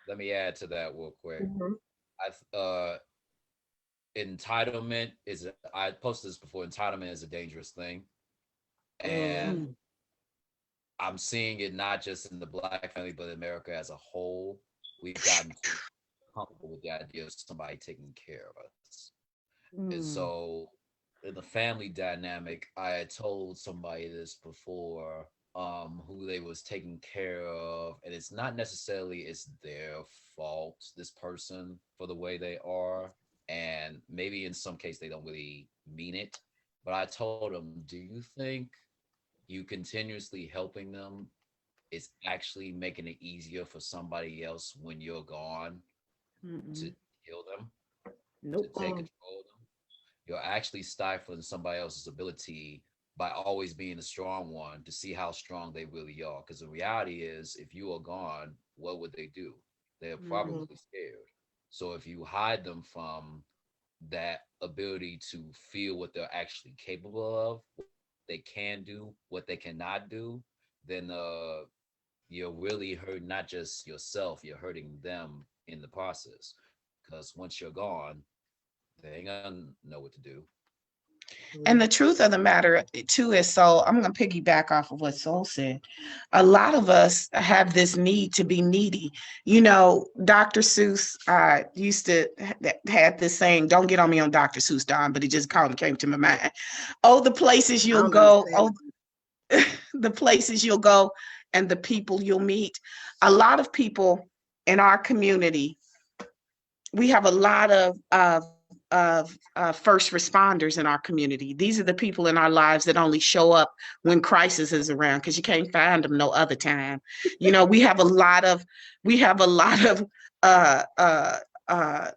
Let me add to that real quick. Entitlement is, I posted this before, entitlement is a dangerous thing. And I'm seeing it not just in the Black family, but America as a whole. We've gotten too comfortable with the idea of somebody taking care of us. And so in the family dynamic, I had told somebody this before, who they was taken care of, and it's not necessarily it's their fault, this person, for the way they are, and maybe in some case they don't really mean it. But I told them, do you think you continuously helping them is actually making it easier for somebody else when you're gone to Mm-mm. heal them, to Nope. take control of them? You're actually stifling somebody else's ability by always being the strong one to see how strong they really are. Because the reality is, if you are gone, what would they do? They're Mhm. probably scared. So if you hide them from that ability to feel what they're actually capable of, what they can do, what they cannot do, then you're really hurting not just yourself, you're hurting them in the process. Because once you're gone, they ain't gonna know what to do. And the truth of the matter too is, so I'm going to piggyback off of what Soul said. A lot of us have this need to be needy. You know, Dr. Seuss used to had this saying, don't get on me on Dr. Seuss, Don, but it just came to my mind. Oh, the places I you'll don't go. understand. Oh, the places you'll go and the people you'll meet. A lot of people in our community, we have a lot of first responders in our community. These are the people in our lives that only show up when crisis is around, because you can't find them no other time. You know, we have a lot of uh uh uh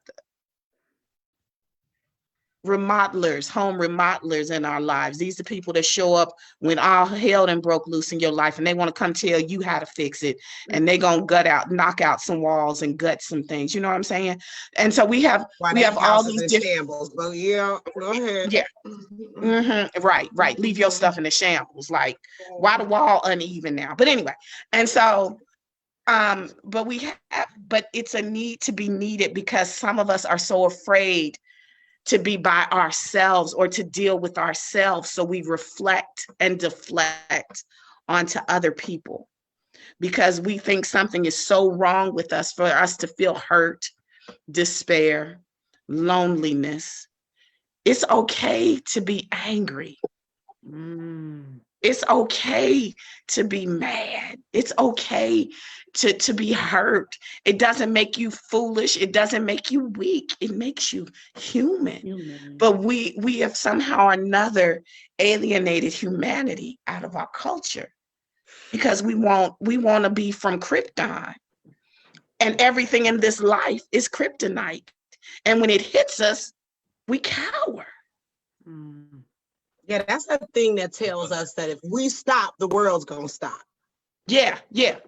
remodelers, home remodelers in our lives. These are people that show up when all hell done broke loose in your life, and they want to come tell you how to fix it. And they gonna knock out some walls and gut some things. You know what I'm saying? And so we have Why we that have all house is these in different. shambles. But yeah, go ahead. Yeah. Right. Leave your stuff in the shambles. Like, why the wall uneven now? But anyway, and so but it's a need to be needed, because some of us are so afraid to be by ourselves or to deal with ourselves. So we reflect and deflect onto other people because we think something is so wrong with us for us to feel hurt, despair, loneliness. It's okay to be angry. Mm. It's okay to be mad. It's okay to be hurt. It doesn't make you foolish. It doesn't make you weak. It makes you human. Human. But we have somehow or another alienated humanity out of our culture because we want to be from Krypton. And everything in this life is kryptonite. And when it hits us, we cower. Mm. Yeah, that's the thing that tells us that if we stop, the world's gonna stop. Yeah. If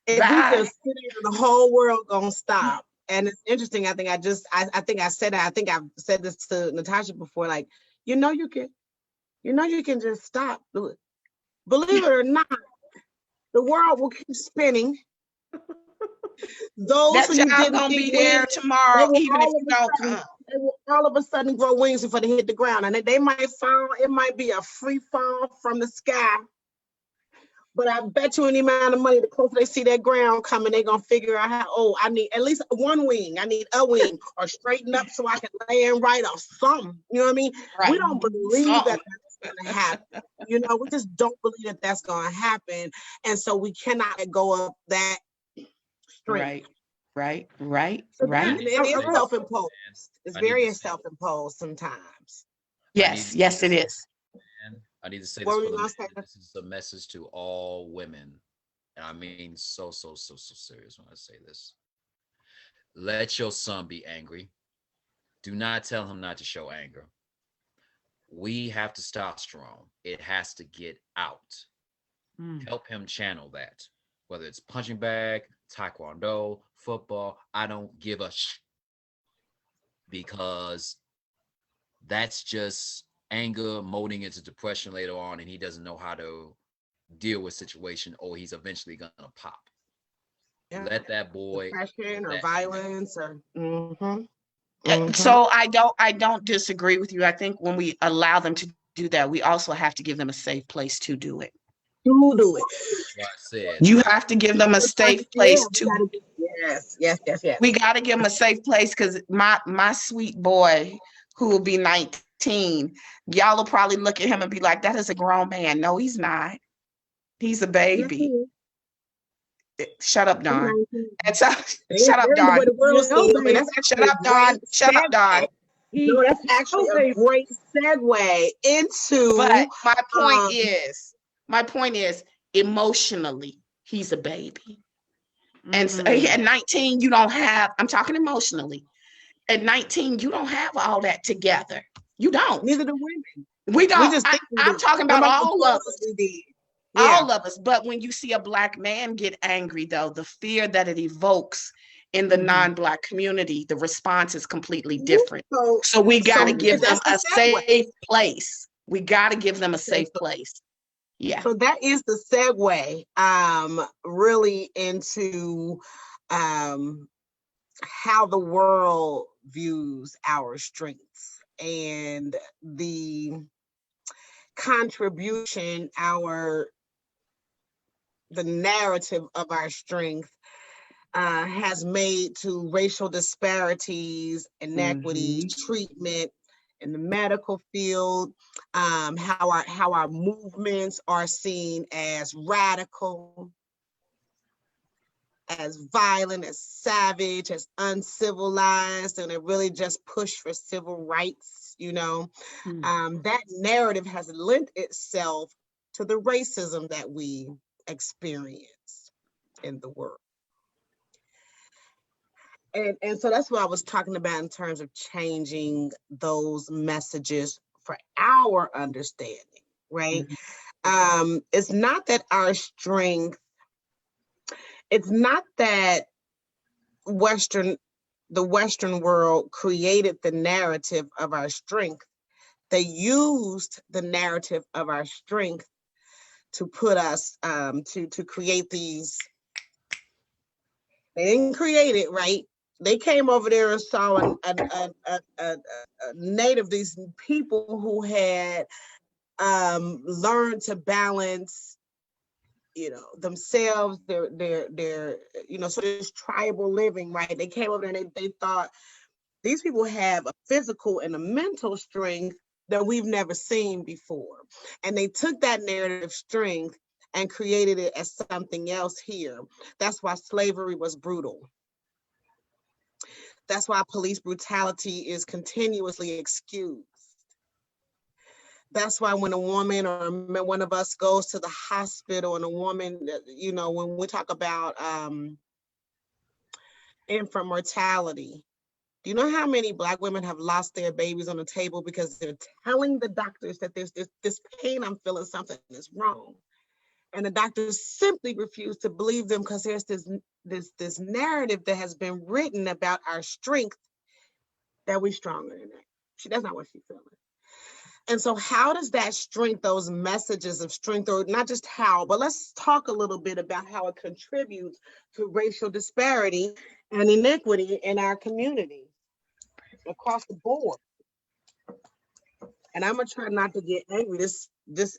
we just sit here, the whole world gonna stop. And it's interesting. I think I said that. I think I've said this to Natasha before. Like, you can just stop. Believe it or not, the world will keep spinning. Those that who you job didn't gonna think be there tomorrow, even if you don't come. they will all of a sudden grow wings before they hit the ground, and they might fall. It might be a free fall from the sky. But I bet you any amount of money, the closer they see that ground coming, they're gonna figure out how, oh, I need at least one wing. I need a wing, or straighten up so I can land right, or something. You know what I mean? Right. We don't believe that that's gonna happen. You know, we just don't believe that that's gonna happen. And so we cannot let go of that strength. Right. So and it is self-imposed. It's very self-imposed sometimes. Yes, it is. I need to say this for the men. This is a message to all women. And I mean so serious when I say this. Let your son be angry. Do not tell him not to show anger. We have testosterone. It has to get out. Help him channel that. Whether it's punching bag, taekwondo, football, I don't give a because that's just anger molding into depression later on, and he doesn't know how to deal with situation, or he's eventually gonna pop. Yeah. Let that boy depression or violence or So I don't disagree with you. I think when we allow them to do that, we also have to give them a safe place to do it. You have to give them a safe place to. Yes. We got to give them a safe place, because my sweet boy, who will be 19, y'all will probably look at him and be like, that is a grown man. No, he's not. He's a Yes, he baby. is. Shut up, He's Don. 19. That's all. There's Shut up, the way Don. the world No, sees him, and baby. that's Shut actually up, a Don. great Shut up, Don. segue. No, that's He's actually no a baby. great segue into But um my point is, emotionally, he's a baby. And so, Mm. at 19, you don't have, I'm talking emotionally. At 19, you don't have all that together. You don't. neither do women. We We don't. just think we I'm do. talking about Nobody ever all told of us us. we did. Yeah. All of us. But when you see a Black man get angry, though, the fear that it evokes in the Mhm. non-Black community, the response is completely different. So So we got to give them that's the a segue. safe place. We got to give them a Okay, safe so place. Yeah. So that is the segue really into how the world views our strengths and the contribution the narrative of our strength has made to racial disparities, inequities, treatment in the medical field, how our movements are seen as radical, as violent, as savage, as uncivilized, and it really just pushed for civil rights, you know. That narrative has lent itself to the racism that we experience in the world. And so that's what I was talking about in terms of changing those messages for our understanding, right? It's not that our strength, it's not that the Western world created the narrative of our strength. They used the narrative of our strength to put us to create these. They didn't create it, right? They came over there and saw a native, these people who had learned to balance, you know, themselves, their you know, so this tribal living, right? They came over there and they thought these people have a physical and a mental strength that we've never seen before. And they took that narrative strength and created it as something else here. That's why slavery was brutal. That's why police brutality is continuously excused. That's why when a woman or one of us goes to the hospital and a woman, you know, when we talk about infant mortality, do you know how many Black women have lost their babies on the table because they're telling the doctors that there's this pain I'm feeling, something is wrong? And the doctors simply refuse to believe them because there's this narrative that has been written about our strength, that we're stronger than that. That's not what she's feeling. And so how does that strength, those messages of strength, or not just how, but let's talk a little bit about how it contributes to racial disparity and inequity in our community across the board. And I'm gonna try not to get angry. This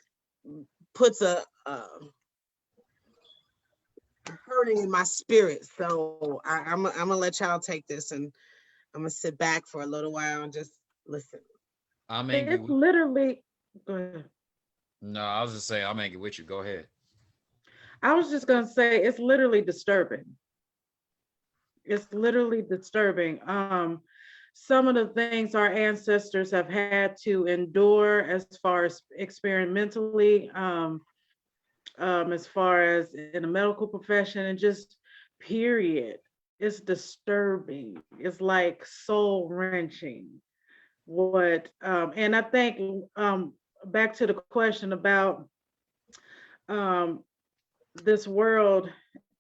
puts a hurting in my spirit. So I'm gonna let y'all take this, and I'm gonna sit back for a little while and just listen. I'm angry. It's literally, go ahead. No, I was just saying I'm angry with you. Go ahead. I was just gonna say it's literally disturbing. It's literally disturbing. Some of the things our ancestors have had to endure as far as experimentally, as far as in the medical profession and just period. It's disturbing. It's like soul wrenching. And I think back to the question about this world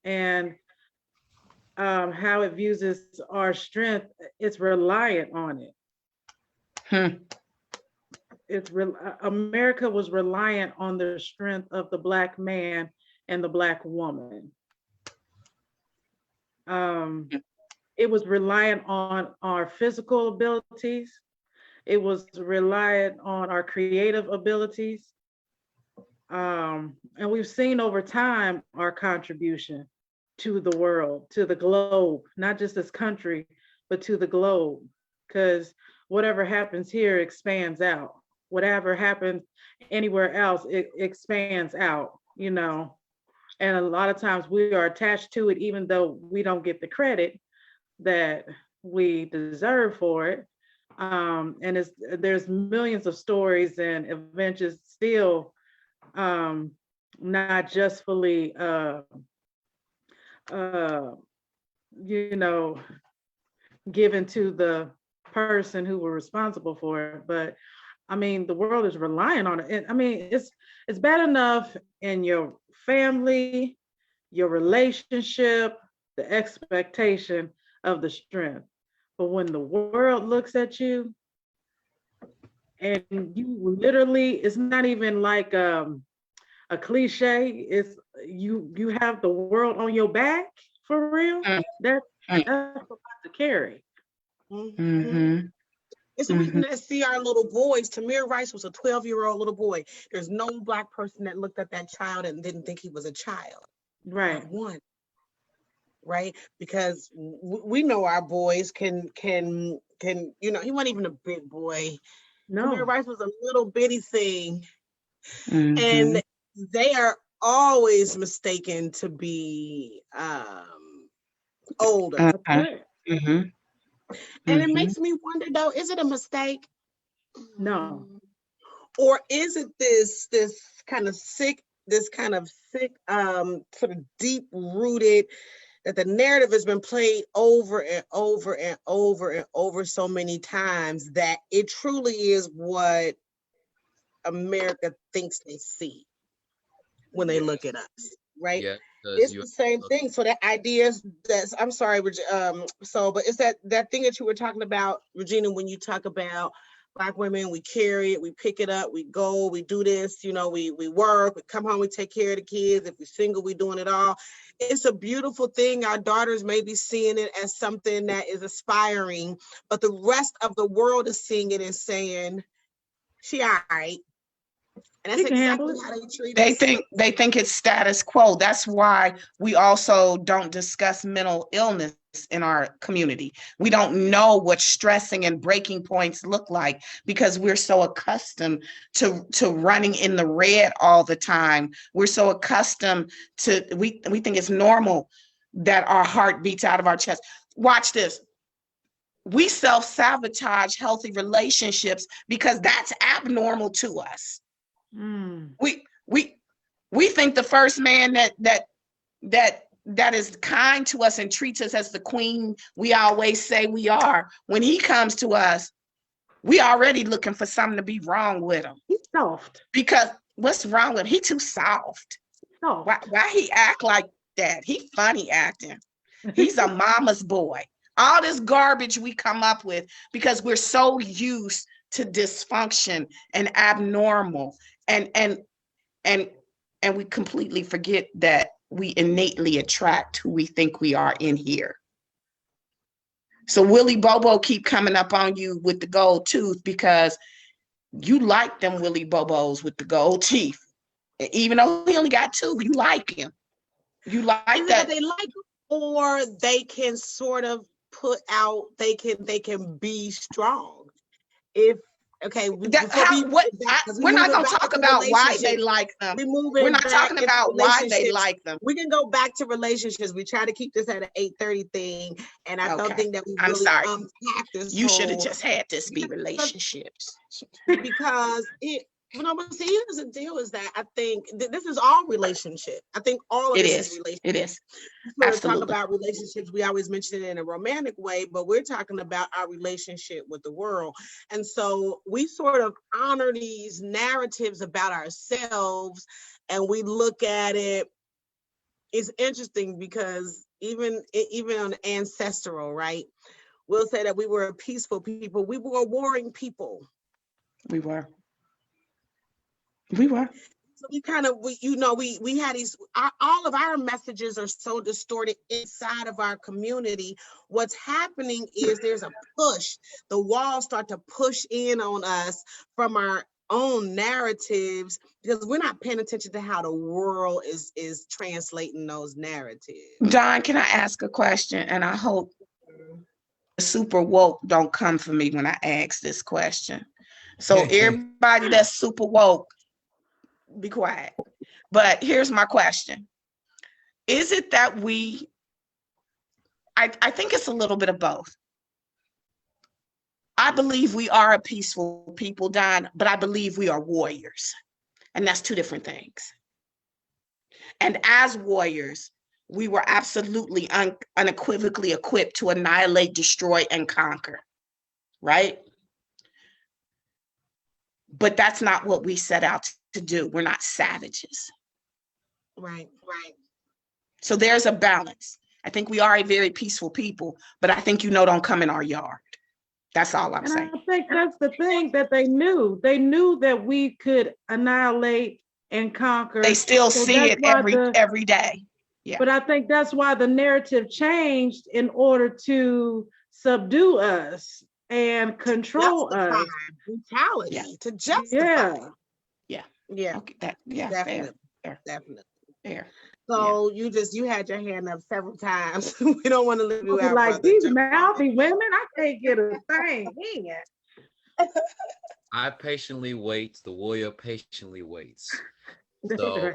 and how it views our strength, it's reliant on it. America was reliant on the strength of the Black man and the Black woman. It was reliant on our physical abilities. It was reliant on our creative abilities. And we've seen over time our contribution to the world, to the globe, not just this country, but to the globe. Because whatever happens here expands out. Whatever happens anywhere else, it expands out. you know, and a lot of times we are attached to it, even though we don't get the credit that we deserve for it. And there's millions of stories and adventures still not just fully uh, you know, given to the person who were responsible for it. But I mean, the world is relying on it. And I mean, it's bad enough in your family, your relationship, the expectation of the strength. But when the world looks at you and you literally, it's not even like a cliche, it's you have the world on your back for real. That's a lot to carry. Mm-hmm. It's a reason to see our little boys. Tamir Rice was a 12-year-old little boy. There's no Black person that looked at that child and didn't think he was a child. Right. Not one. Right? Because we know our boys can, you know, he wasn't even a big boy. No. Tamir Rice was a little bitty thing. Mm-hmm. And they are always mistaken to be older. Mm-hmm. And it makes me wonder though, is it a mistake? No. Or is it this kind of sick, sort of deep rooted, that the narrative has been played over and over and over and over so many times that it truly is what America thinks they see when they look at us, right? Yeah, it's the same thing. So that idea that's, I'm sorry, but it's that thing that you were talking about, Regina, when you talk about Black women, we carry it, we pick it up, we go, we do this, you know, we work, we come home, we take care of the kids. If we're single, we doing it all. It's a beautiful thing. Our daughters may be seeing it as something that is aspiring, but the rest of the world is seeing it and saying, she all right. And that's exactly how they treat us. They think it's status quo. That's why we also don't discuss mental illness in our community. We don't know what stressing and breaking points look like because we're so accustomed to running in the red all the time. We're so accustomed to, we think it's normal that our heart beats out of our chest. Watch this. We self-sabotage healthy relationships because that's abnormal to us. We think the first man that is kind to us and treats us as the queen we always say we are, when he comes to us, we already looking for something to be wrong with him. He's soft. Because what's wrong with him? He too soft. Oh. Why he act like that? He funny acting. He's a mama's boy. All this garbage we come up with because we're so used to dysfunction and abnormal. And we completely forget that we innately attract who we think we are in here. So Willie Bobo keep coming up on you with the gold tooth because you like them Willie Bobos with the gold teeth. Even though he only got two, you like him. You like that. They like him, or they can sort of put out, they can be strong. We're not going to talk about why they like them. We're not talking about why they like them. We can go back to relationships. We try to keep this at an 8:30 thing, and I don't think that we really unpacked this. You should have just had this be relationships. Because but see, here's the deal: is that I think this is all relationship. I think all of this is relationship. It is. When we talk about relationships, we always mention it in a romantic way, but we're talking about our relationship with the world. And so we sort of honor these narratives about ourselves, and we look at it. It's interesting because even on ancestral, right? We'll say that we were a peaceful people. We were a warring people. We were. So we had these, all of our messages are so distorted inside of our community. What's happening is there's a push. The walls start to push in on us from our own narratives because we're not paying attention to how the world is translating those narratives. Don, can I ask a question? And I hope the super woke don't come for me when I ask this question. So everybody that's super woke, be quiet. But here's my question. Is it that I think it's a little bit of both. I believe we are a peaceful people, Don, but I believe we are warriors. And that's two different things. And as warriors, we were absolutely unequivocally equipped to annihilate, destroy, and conquer, right? But that's not what we set out to do. We're not savages. Right. So there's a balance. I think we are a very peaceful people, but I think, don't come in our yard. That's all I'm saying. I think that's the thing that they knew. They knew that we could annihilate and conquer. They still see it every day. Yeah. But I think that's why the narrative changed in order to subdue us and control us. Brutality to justify. Yeah. Okay. Definitely. Fair. So you had your hand up several times. We don't want to leave you out. Like these mouthy women, I can't get a thing in. I patiently wait. The warrior patiently waits. So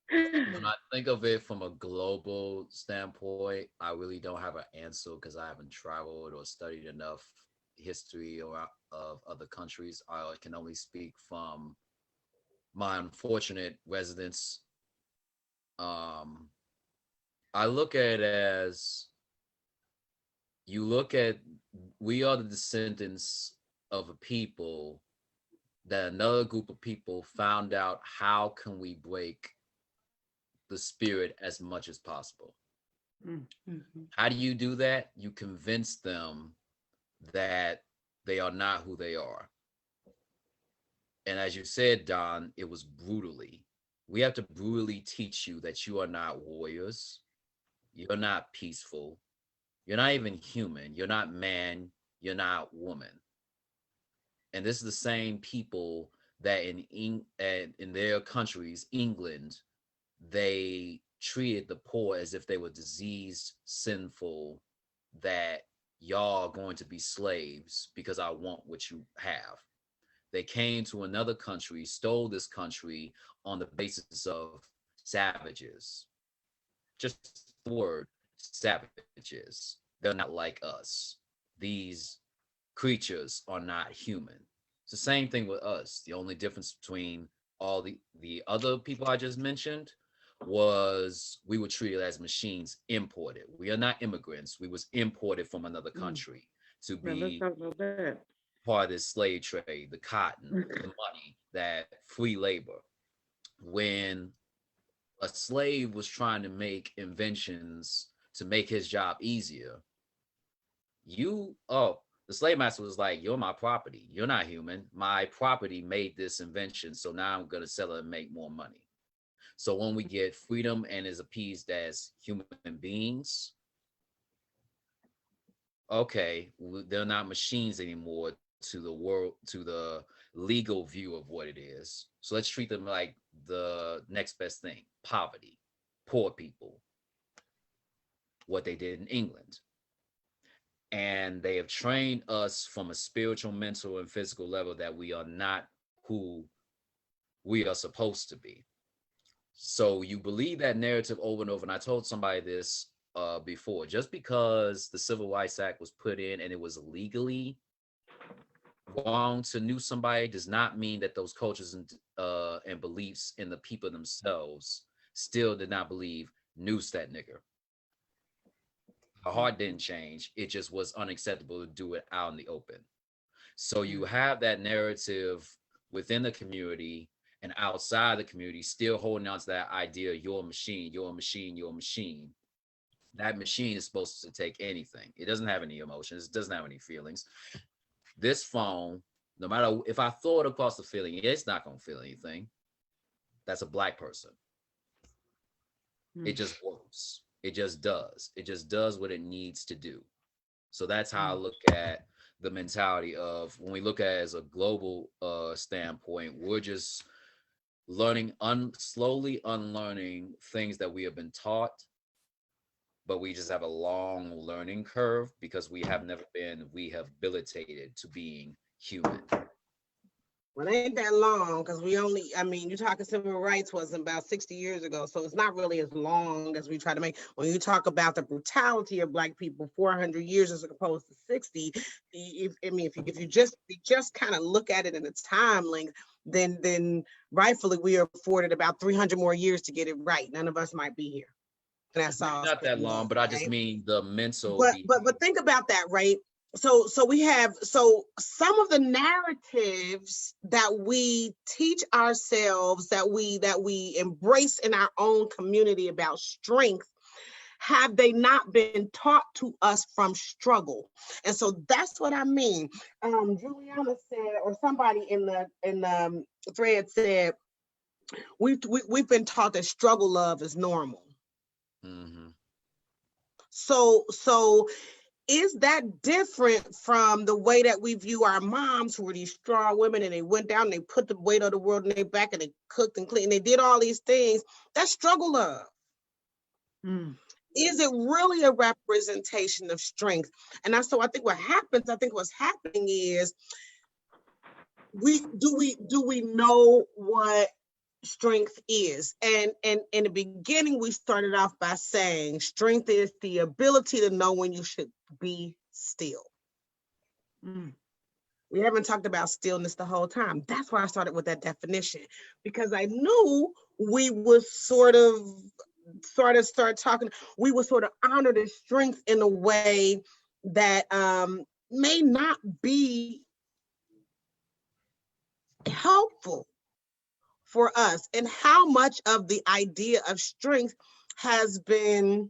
when I think of it from a global standpoint, I really don't have an answer because I haven't traveled or studied enough history of other countries. I can only speak from my unfortunate residence. I look at it as we are the descendants of a people that another group of people found out how can we break the spirit as much as possible. Mm-hmm. How do you do that? You convince them that they are not who they are. And as you said, Don, it was brutally. We have to brutally teach you that you are not warriors. You're not peaceful. You're not even human. You're not man. You're not woman. And this is the same people that in their countries, England, they treated the poor as if they were diseased, sinful, that y'all are going to be slaves because I want what you have. They came to another country, stole this country on the basis of savages. Just the word savages. They're not like us. These creatures are not human. It's the same thing with us. The only difference between all the other people I just mentioned was we were treated as machines imported. We are not immigrants. We was imported from another country to be part of this slave trade, the cotton, the money, that free labor. When a slave was trying to make inventions to make his job easier, the slave master was like, you're my property. You're not human. My property made this invention, so now I'm going to sell it and make more money. So when we get freedom and is appeased as human beings, okay, they're not machines anymore to the world, to the legal view of what it is. So let's treat them like the next best thing: poverty, poor people, what they did in England. And they have trained us from a spiritual, mental, and physical level that we are not who we are supposed to be. So you believe that narrative over and over. And I told somebody this before. Just because the Civil Rights Act was put in and it was legally wrong to know somebody does not mean that those cultures and beliefs in the people themselves still did not believe noose that nigger. Our heart didn't change. It just was unacceptable to do it out in the open. So you have that narrative within the community and outside the community still holding on to that idea, you're a machine, you're a machine, you're a machine. That machine is supposed to take anything. It doesn't have any emotions. It doesn't have any feelings. This phone, no matter if I throw it across the feeling, it's not going to feel anything. That's a black person. It just works. It just does. It just does what it needs to do. So that's how I look at the mentality of when we look at it as a global standpoint, we're just learning, slowly unlearning things that we have been taught, but we just have a long learning curve because we have never been rehabilitated to being human. Well, it ain't that long because we only, I mean, you're talking civil rights wasn't about 60 years ago. So it's not really as long as we try to make. When you talk about the brutality of Black people, 400 years as opposed to 60, I mean, if you just kind of look at it in a time length, then rightfully we are afforded about 300 more years to get it right. None of us might be here. And that's all. Not that long, but I just mean the mental. But think about that, right? So we have some of the narratives that we teach ourselves, that we embrace in our own community about strength, have they not been taught to us from struggle? And so that's what I mean. Juliana said, or somebody in the thread said, we've been taught that struggle love is normal. Mm-hmm. So is that different from the way that we view our moms, who were these strong women and they went down and they put the weight of the world in their back and they cooked and cleaned, they did all these things? That's struggle love. Mm. Is it really a representation of strength? And so I think what's happening is do we know what strength is? And in the beginning, we started off by saying strength is the ability to know when you should be still. Mm. We haven't talked about stillness the whole time. That's why I started with that definition, because I knew we would sort of start talking, we would sort of honor the strength in a way that may not be helpful for us, and how much of the idea of strength has been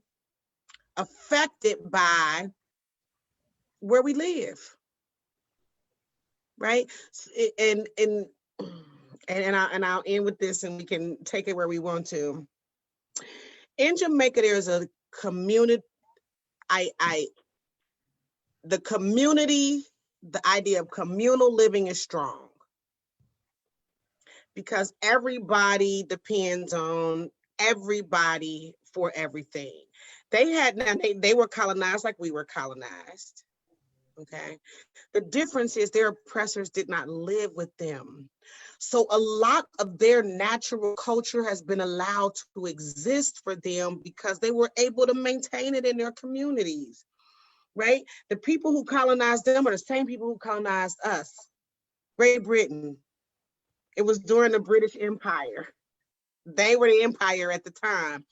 affected by where we live, right? And I'll end with this, and we can take it where we want to. In Jamaica, there's a community. The idea of communal living is strong, because everybody depends on everybody for everything. They were colonized like we were colonized. Okay. The difference is their oppressors did not live with them. So a lot of their natural culture has been allowed to exist for them because they were able to maintain it in their communities, right? The people who colonized them are the same people who colonized us. Great Britain. It was during the British Empire. They were the empire at the time.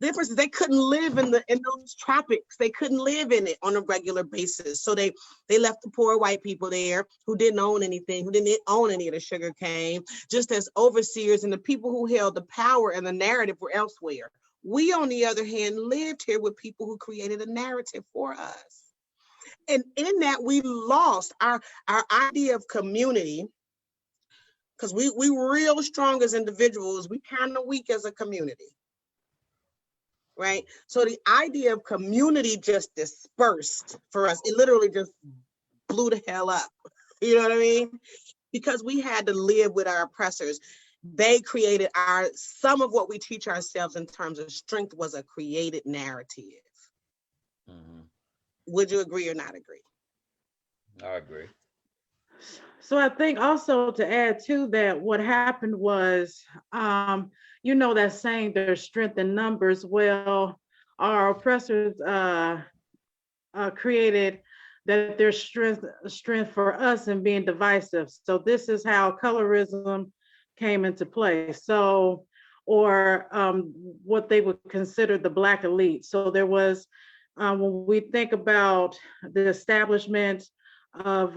The difference is they couldn't live in those tropics. They couldn't live in it on a regular basis. So they left the poor white people there who didn't own anything, who didn't own any of the sugar cane, just as overseers, and the people who held the power and the narrative were elsewhere. We, on the other hand, lived here with people who created a narrative for us. And in that, we lost our idea of community, because we real strong as individuals, we kind of weak as a community, right? So the idea of community just dispersed for us. It literally just blew the hell up. You know what I mean? Because we had to live with our oppressors. They created some of what we teach ourselves in terms of strength was a created narrative. Mm-hmm. Would you agree or not agree? I agree. So I think also to add to that, what happened was, that saying there's strength in numbers. Well, our oppressors created that there's strength for us in being divisive. So this is how colorism came into play. So, or what they would consider the Black elite. So there was, when we think about the establishment of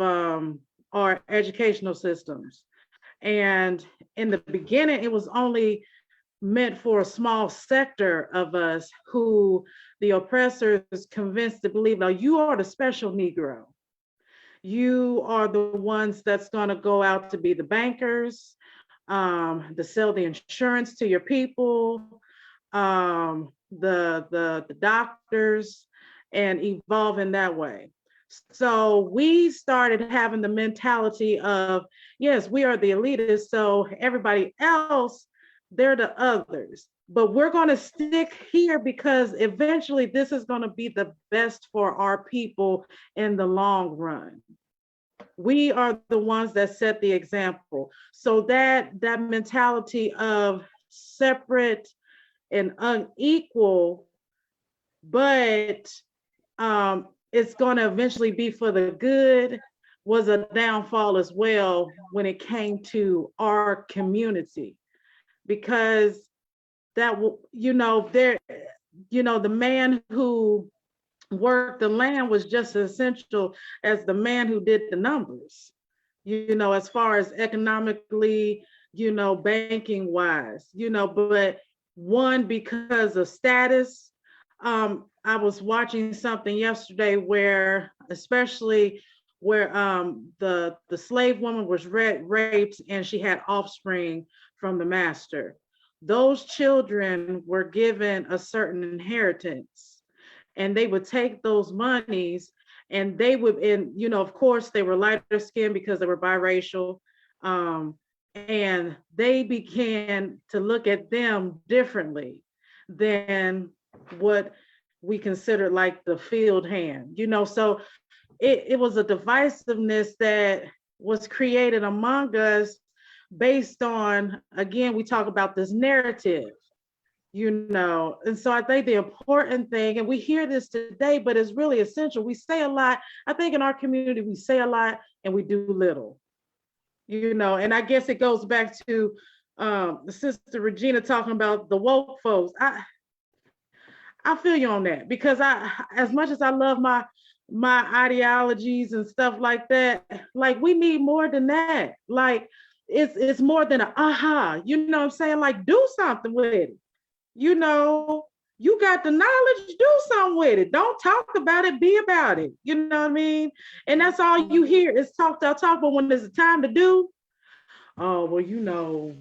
our educational systems, and in the beginning, it was only meant for a small sector of us who the oppressors convinced to believe, now you are the special Negro. You are the ones that's going to go out to be the bankers, to sell the insurance to your people, the doctors, and evolve in that way. So we started having the mentality of, yes, we are the elitists, so everybody else, they're the others. But we're going to stick here because eventually this is going to be the best for our people in the long run. We are the ones that set the example. So that mentality of separate and unequal, but it's going to eventually be for the good, was a downfall as well when it came to our community, because that there, the man who worked the land was just as essential as the man who did the numbers, as far as economically, banking wise, but one, because of status. I was watching something yesterday where, especially where the slave woman was raped and she had offspring from the master. Those children were given a certain inheritance, and they would take those monies, and they would, and of course they were lighter skinned because they were biracial, and they began to look at them differently than what we considered like the field hand, so it was a divisiveness that was created among us based on, again, we talk about this narrative, and so I think the important thing, and we hear this today, but it's really essential. We say a lot. I think in our community, we say a lot and we do little, and I guess it goes back to the sister Regina talking about the woke folks. I feel you on that, because as much as I love my ideologies and stuff like that, like we need more than that. Like it's more than a aha, what I'm saying? Like do something with it. You got the knowledge, do something with it. Don't talk about it, be about it. You know what I mean? And that's all you hear is talk, but when there's a time to do, oh, well,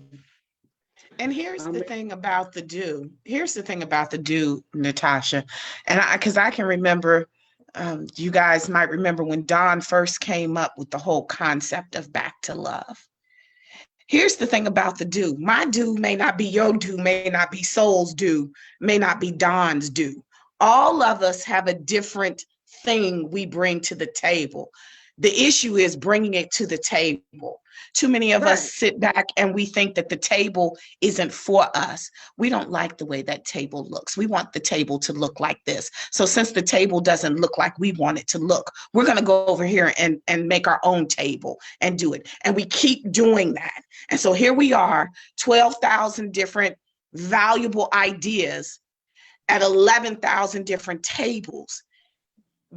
And here's the thing about the do. Here's the thing about the do, Natasha. And because I can remember, you guys might remember when Dawn first came up with the whole concept of back to love. Here's the thing about the do. My do may not be your do, may not be Soul's do, may not be Dawn's do. All of us have a different thing we bring to the table. The issue is bringing it to the table. Too many of us sit back and we think that the table isn't for us. We don't like the way that table looks. We want the table to look like this. So since the table doesn't look like we want it to look, we're going to go over here and make our own table and do it. And we keep doing that. And so here we are, 12,000 different valuable ideas at 11,000 different tables,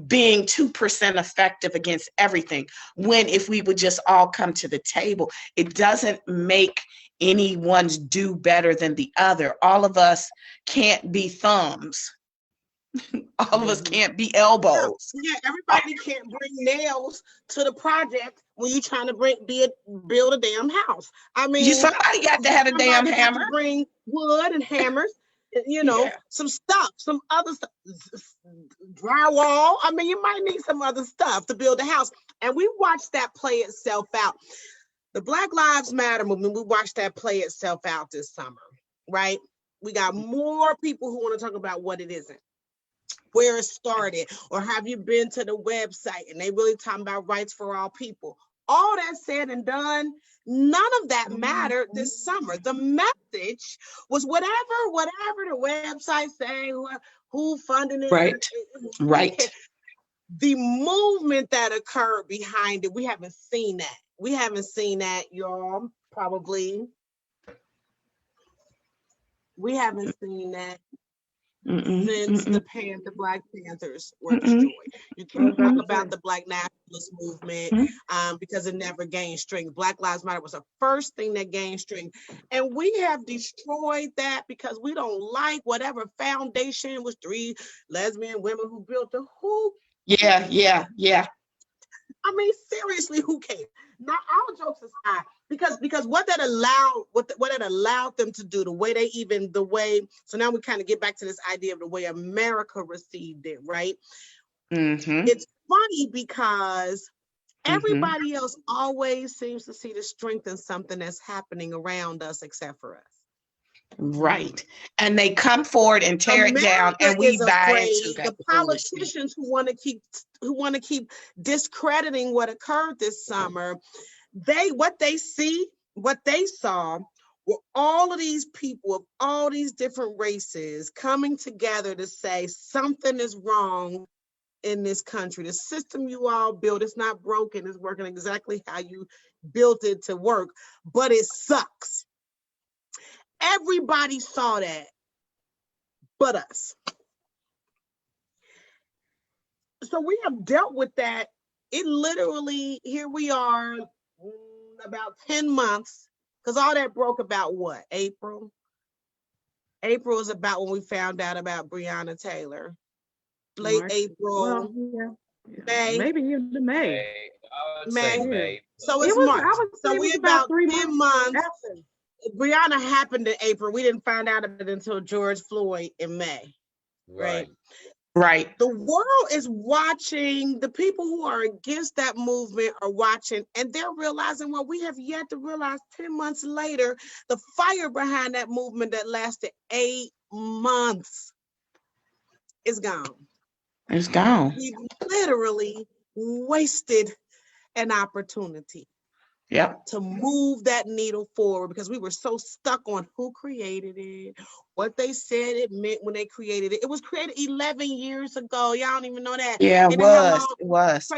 being 2% effective against everything, when if we would just all come to the table, it doesn't make anyone's do better than the other. All of us can't be thumbs. All of us can't be elbows. Yeah, everybody can't bring nails to the project when you're trying to build a damn house. I mean, somebody got to have a damn hammer. Bring wood and hammers. Some stuff, some other stuff, drywall. I mean, you might need some other stuff to build a house. And we watched that play itself out. The Black Lives Matter movement, we watched that play itself out this summer, right? We got more people who want to talk about what it isn't, where it started, or have you been to the website and they really talking about rights for all people. All that said and done, none of that mattered this summer. The message was whatever the website saying, who funding it. Right. The movement that occurred behind it, we haven't seen that. We haven't seen that, y'all, probably. We haven't seen that since the Black Panthers were destroyed. You can't talk about the Black nationalist movement because it never gained strength. Black Lives Matter was the first thing that gained strength. And we have destroyed that because we don't like whatever foundation was 3 lesbian women who built the who. Yeah. I mean, seriously, who cares? Now, all jokes aside, because what that allowed them to do, so now we kind of get back to this idea of the way America received it, right? It's funny because everybody else always seems to see the strength in something that's happening around us except for us. Right. And they come forward and tear it down, and America we is buy afraid. into that The foolishness. politicians who want to keep discrediting what occurred this summer, what they saw were all of these people of all these different races coming together to say something is wrong in this country. The system you all built, it's not broken, it's working exactly how you built it to work, but it sucks. Everybody saw that but us. So we have dealt with that. It literally, here we are, about 10 months, because all that broke about what? April? April is about when we found out about Breonna Taylor. Late March. April, Well, yeah. May. Maybe even May. I would May. say May. So It it's was, March. I would say So it we was about 3 10 months months. after. Brianna happened in April. We didn't find out about it until George Floyd in May. Right. Right. The world is watching. The people who are against that movement are watching, and they're realizing what we have yet to realize 10 months later, the fire behind that movement that lasted 8 months is gone. It's gone. We've literally wasted an opportunity. Yep. To move that needle forward, because we were so stuck on who created it, what they said it meant when they created it. It was created 11 years ago. Y'all don't even know that. Yeah, it And was. It was.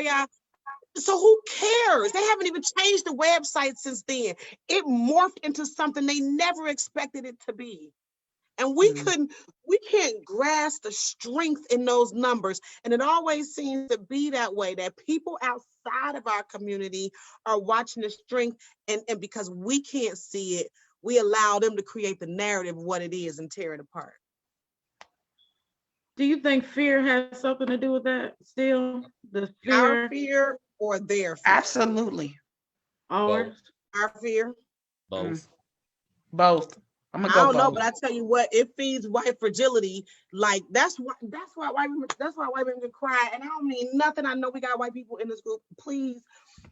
So who cares? They haven't even changed the website since then. It morphed into something they never expected it to be. And we can't grasp the strength in those numbers. And it always seems to be that way, that people outside of our community are watching the strength, and because we can't see it, we allow them to create the narrative of what it is and tear it apart. Do you think fear has something to do with that still? The Our fear or their fear? Absolutely. Ours? Our fear? Both. Both. I'm gonna go I don't know, both. but I tell you what, it feeds white fragility. Like that's why white women can cry. And I don't mean nothing. I know we got white people in this group. Please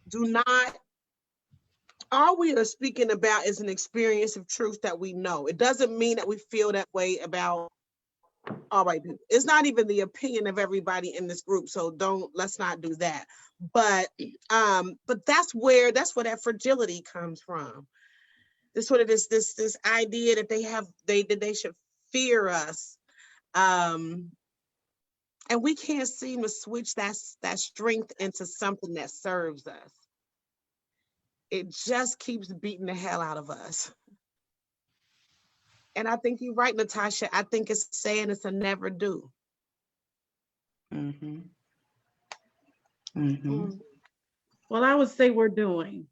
do not. All we are speaking about is an experience of truth that we know. It doesn't mean that we feel that way about all white people. It's not even the opinion of everybody in this group. So let's not do that. But that's where that fragility comes from. This what it is, this idea that they should fear us. And we can't seem to switch that strength into something that serves us. It just keeps beating the hell out of us. And I think you're right, Natasha. I think it's saying it's a never do. Mm-hmm. Mm-hmm. Well, I would say we're doing.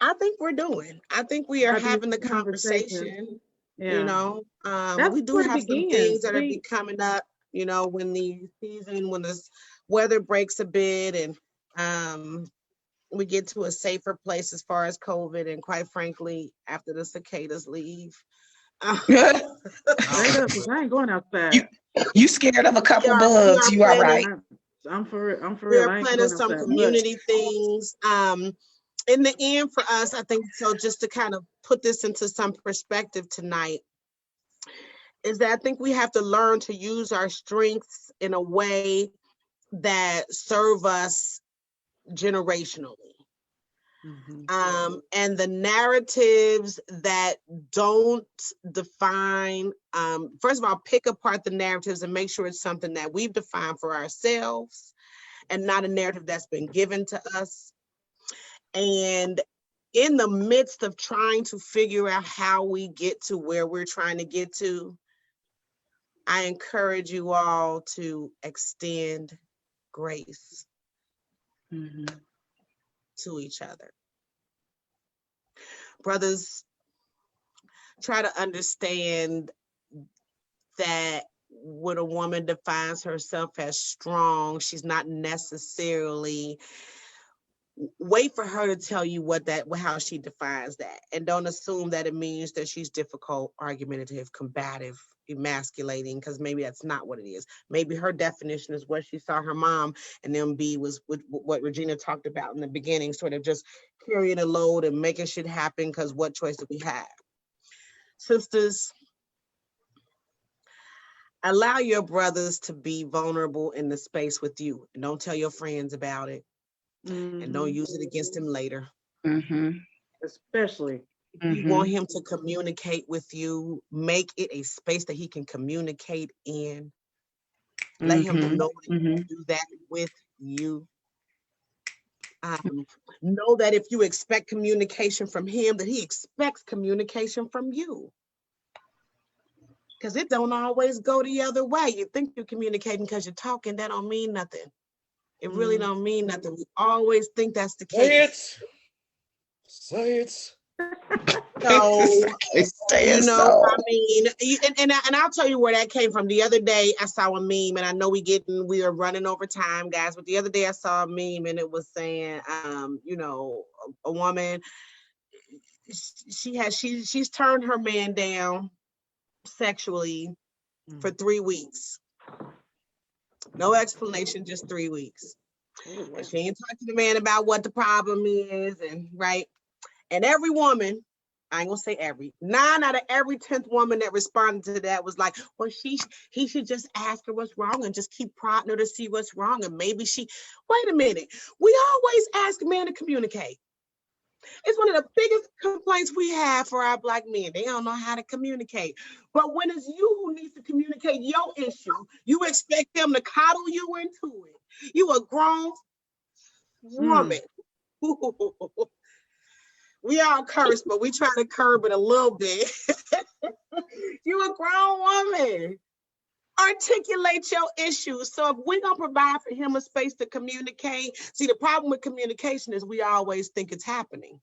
I think we're doing. I think we are having the conversation. Yeah. You know, That's we do where it have some begins. things that are coming up, you know, when the weather breaks a bit and we get to a safer place as far as COVID, and quite frankly, after the cicadas leave. Straight up, 'cause I ain't going outside. You scared of a couple bugs. You are right. I'm for real. We are planning some community things. In the end, for us, I think so. Just to kind of put this into some perspective tonight, is that I think we have to learn to use our strengths in a way that serve us generationally. Mm-hmm. And the narratives that don't define, first of all, pick apart the narratives and make sure it's something that we've defined for ourselves and not a narrative that's been given to us. And in the midst of trying to figure out how we get to where we're trying to get to, I encourage you all to extend grace to each other. Brothers, try to understand that when a woman defines herself as strong, she's not necessarily, wait for her to tell you how she defines that, and don't assume that it means that she's difficult, argumentative, combative, emasculating, because maybe that's not what it is. Maybe her definition is what she saw her mom and then was what Regina talked about in the beginning, sort of just carrying a load and making shit happen because what choice do we have? Sisters, allow your brothers to be vulnerable in the space with you. And don't tell your friends about it. And don't use it against them later. Especially. If you want him to communicate with you, make it a space that he can communicate in. Let him know that he can do that with you. Know that if you expect communication from him, that he expects communication from you. Because it don't always go the other way. You think you're communicating because you're talking, that don't mean nothing. It really don't mean nothing. We always think that's the case. Say it. So, you know, I mean, and I'll tell you where that came from. The other day I saw a meme, and I know we are running over time, guys, but the other day I saw a meme and it was saying, you know, a woman, she's turned her man down sexually for 3 weeks. No explanation, just 3 weeks. And she ain't talked to the man about what the problem is, and right. And every woman, I ain't gonna say every, 9 out of every 10th woman that responded to that was like, well, he should just ask her what's wrong and just keep prodding her to see what's wrong. And maybe wait a minute. We always ask men to communicate. It's one of the biggest complaints we have for our Black men. They don't know how to communicate. But when it's you who needs to communicate your issue, you expect them to coddle you into it. You a grown woman. We all curse, but we try to curb it a little bit. You a grown woman. Articulate your issues. So if we're going to provide for him a space to communicate, see, the problem with communication is we always think it's happening.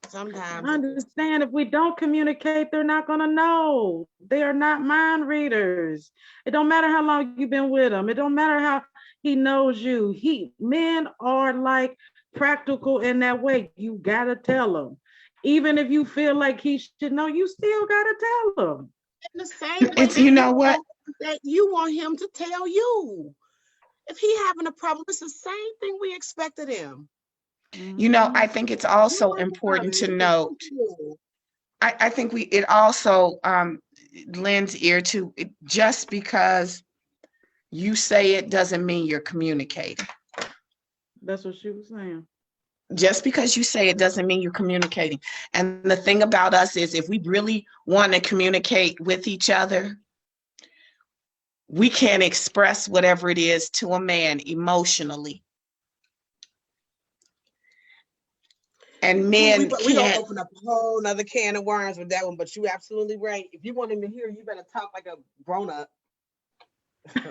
Sometimes. I understand if we don't communicate, they're not going to know. They are not mind readers. It don't matter how long you've been with them. It don't matter how he knows you. Men are like practical in that way. You got to tell them. Even if you feel like he should know, you still got to tell them. In the same way, It's, you know what? That you want him to tell you. If he having a problem, it's the same thing we expected him. You know, I think it's also important to note, I think it also lends ear to it, just because you say it doesn't mean you're communicating. That's what she was saying. Just because you say it doesn't mean you're communicating. And the thing about us is, if we really want to communicate with each other, we can express whatever it is to a man emotionally. And men we gonna open up a whole nother can of worms with that one, but you're absolutely right. If you want him to hear, you better talk like a grown-up.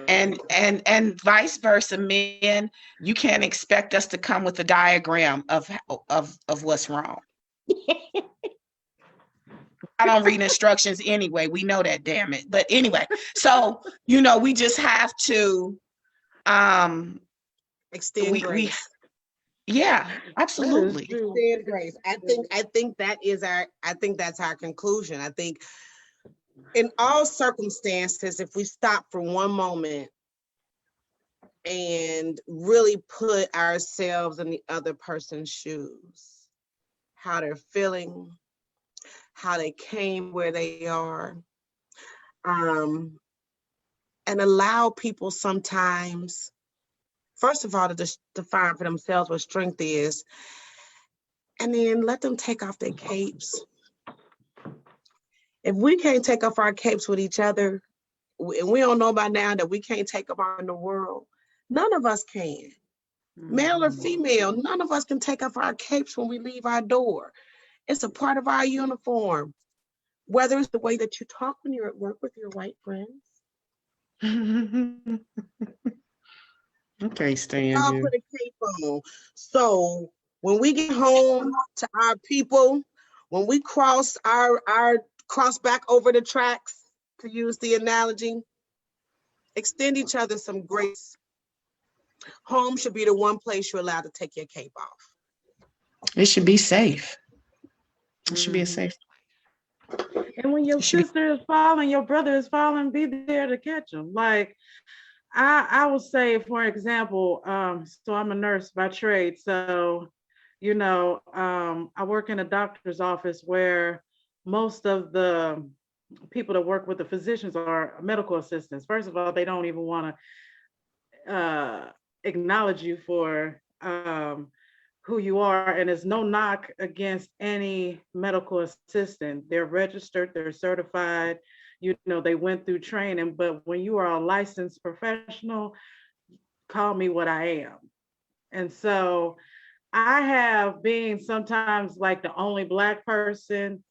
And vice versa, men, you can't expect us to come with a diagram of what's wrong. I don't read instructions anyway. We know that, damn it. But anyway, so you know, we just have to extend grace. Yeah, absolutely. Extend grace. I think that's our conclusion. I think in all circumstances, if we stop for one moment and really put ourselves in the other person's shoes, how they're feeling, how they came where they are, and allow people sometimes, first of all, to just define for themselves what strength is, and then let them take off their capes. If we can't take off our capes with each other, and we don't know by now that we can't take them on in the world, none of us can. Male or female, none of us can take off our capes when we leave our door. It's a part of our uniform. Whether it's the way that you talk when you're at work with your white friends. Okay, stand I'll put a cape on. So when we get home to our people, when we cross cross back over the tracks, to use the analogy, extend each other some grace. Home should be the one place you're allowed to take your cape off. It should be safe. It should be a safe. And when your sister is falling, your brother is falling, be there to catch them. Like I will say, for example, so I'm a nurse by trade. So, I work in a doctor's office where most of the people that work with the physicians are medical assistants. First of all, they don't even want to acknowledge you for who you are. And there's no knock against any medical assistant. They're registered, they're certified, they went through training. But when you are a licensed professional, call me what I am. And so I have been sometimes like the only Black person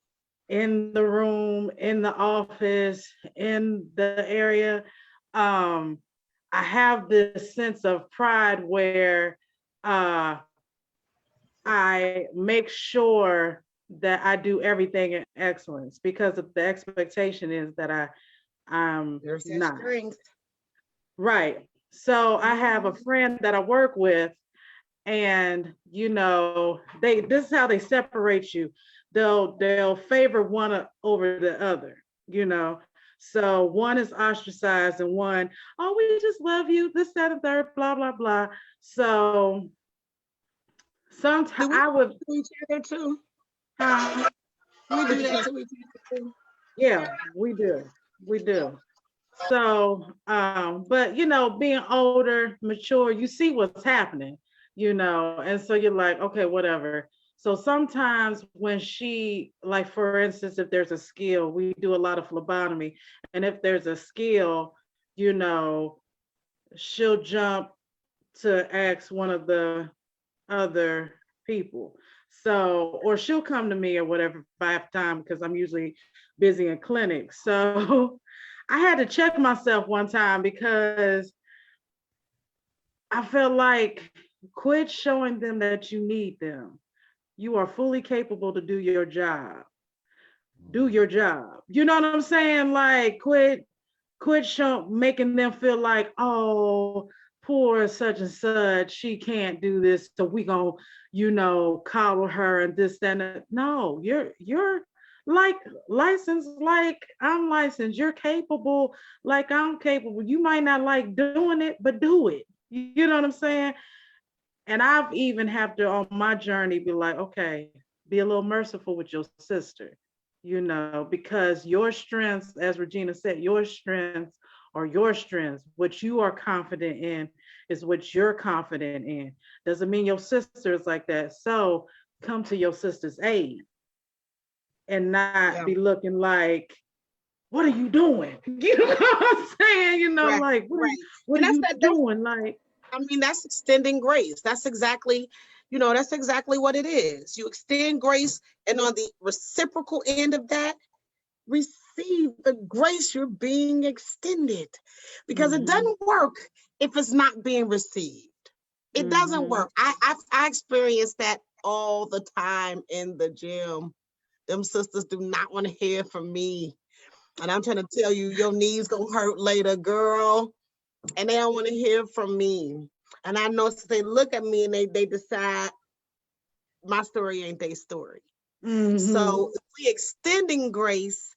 in the room, in the office, in the area. I have this sense of pride where I make sure that I do everything in excellence, because of the expectation is that I'm There's that not. strength. Right. So I have a friend that I work with, and this is how they separate you. They'll favor one over the other. So one is ostracized and one, oh, we just love you, this, that, and third, blah, blah, blah. So sometimes I would to each other too. uh, We do that to each other too. yeah, we do. So but being older, mature, you see what's happening, and so you're like, okay, whatever. So sometimes when she, like, for instance, if there's a skill, we do a lot of phlebotomy, and if there's a skill, she'll jump to ask one of the other people. So, or she'll come to me or whatever if I have time, because I'm usually busy in clinic. So I had to check myself one time, because I felt like, quit showing them that you need them. You are fully capable to do your job. Do your job. You know what I'm saying? Like, quit making them feel like, oh, poor such and such, she can't do this, so we gonna, coddle her and this, that, and that. No, you're like licensed, like I'm licensed. You're capable, like I'm capable. You might not like doing it, but do it. You know what I'm saying? And I've even have to, on my journey, be like, okay, be a little merciful with your sister, because your strengths, as Regina said, your strengths are your strengths. What you are confident in is what you're confident in. Doesn't mean your sister is like that. So come to your sister's aid and not be looking like, what are you doing? You know what I'm saying? Right, like, what right. are you doing? Like, I mean, that's extending grace. That's exactly what it is. You extend grace, and on the reciprocal end of that, receive the grace you're being extended, because it doesn't work if it's not being received. It doesn't work. I experience that all the time in the gym. Them sisters do not want to hear from me. And I'm trying to tell you, your knees gonna hurt later, girl. And they don't want to hear from me. And I know, so they look at me and they decide my story ain't their story. So if we extending grace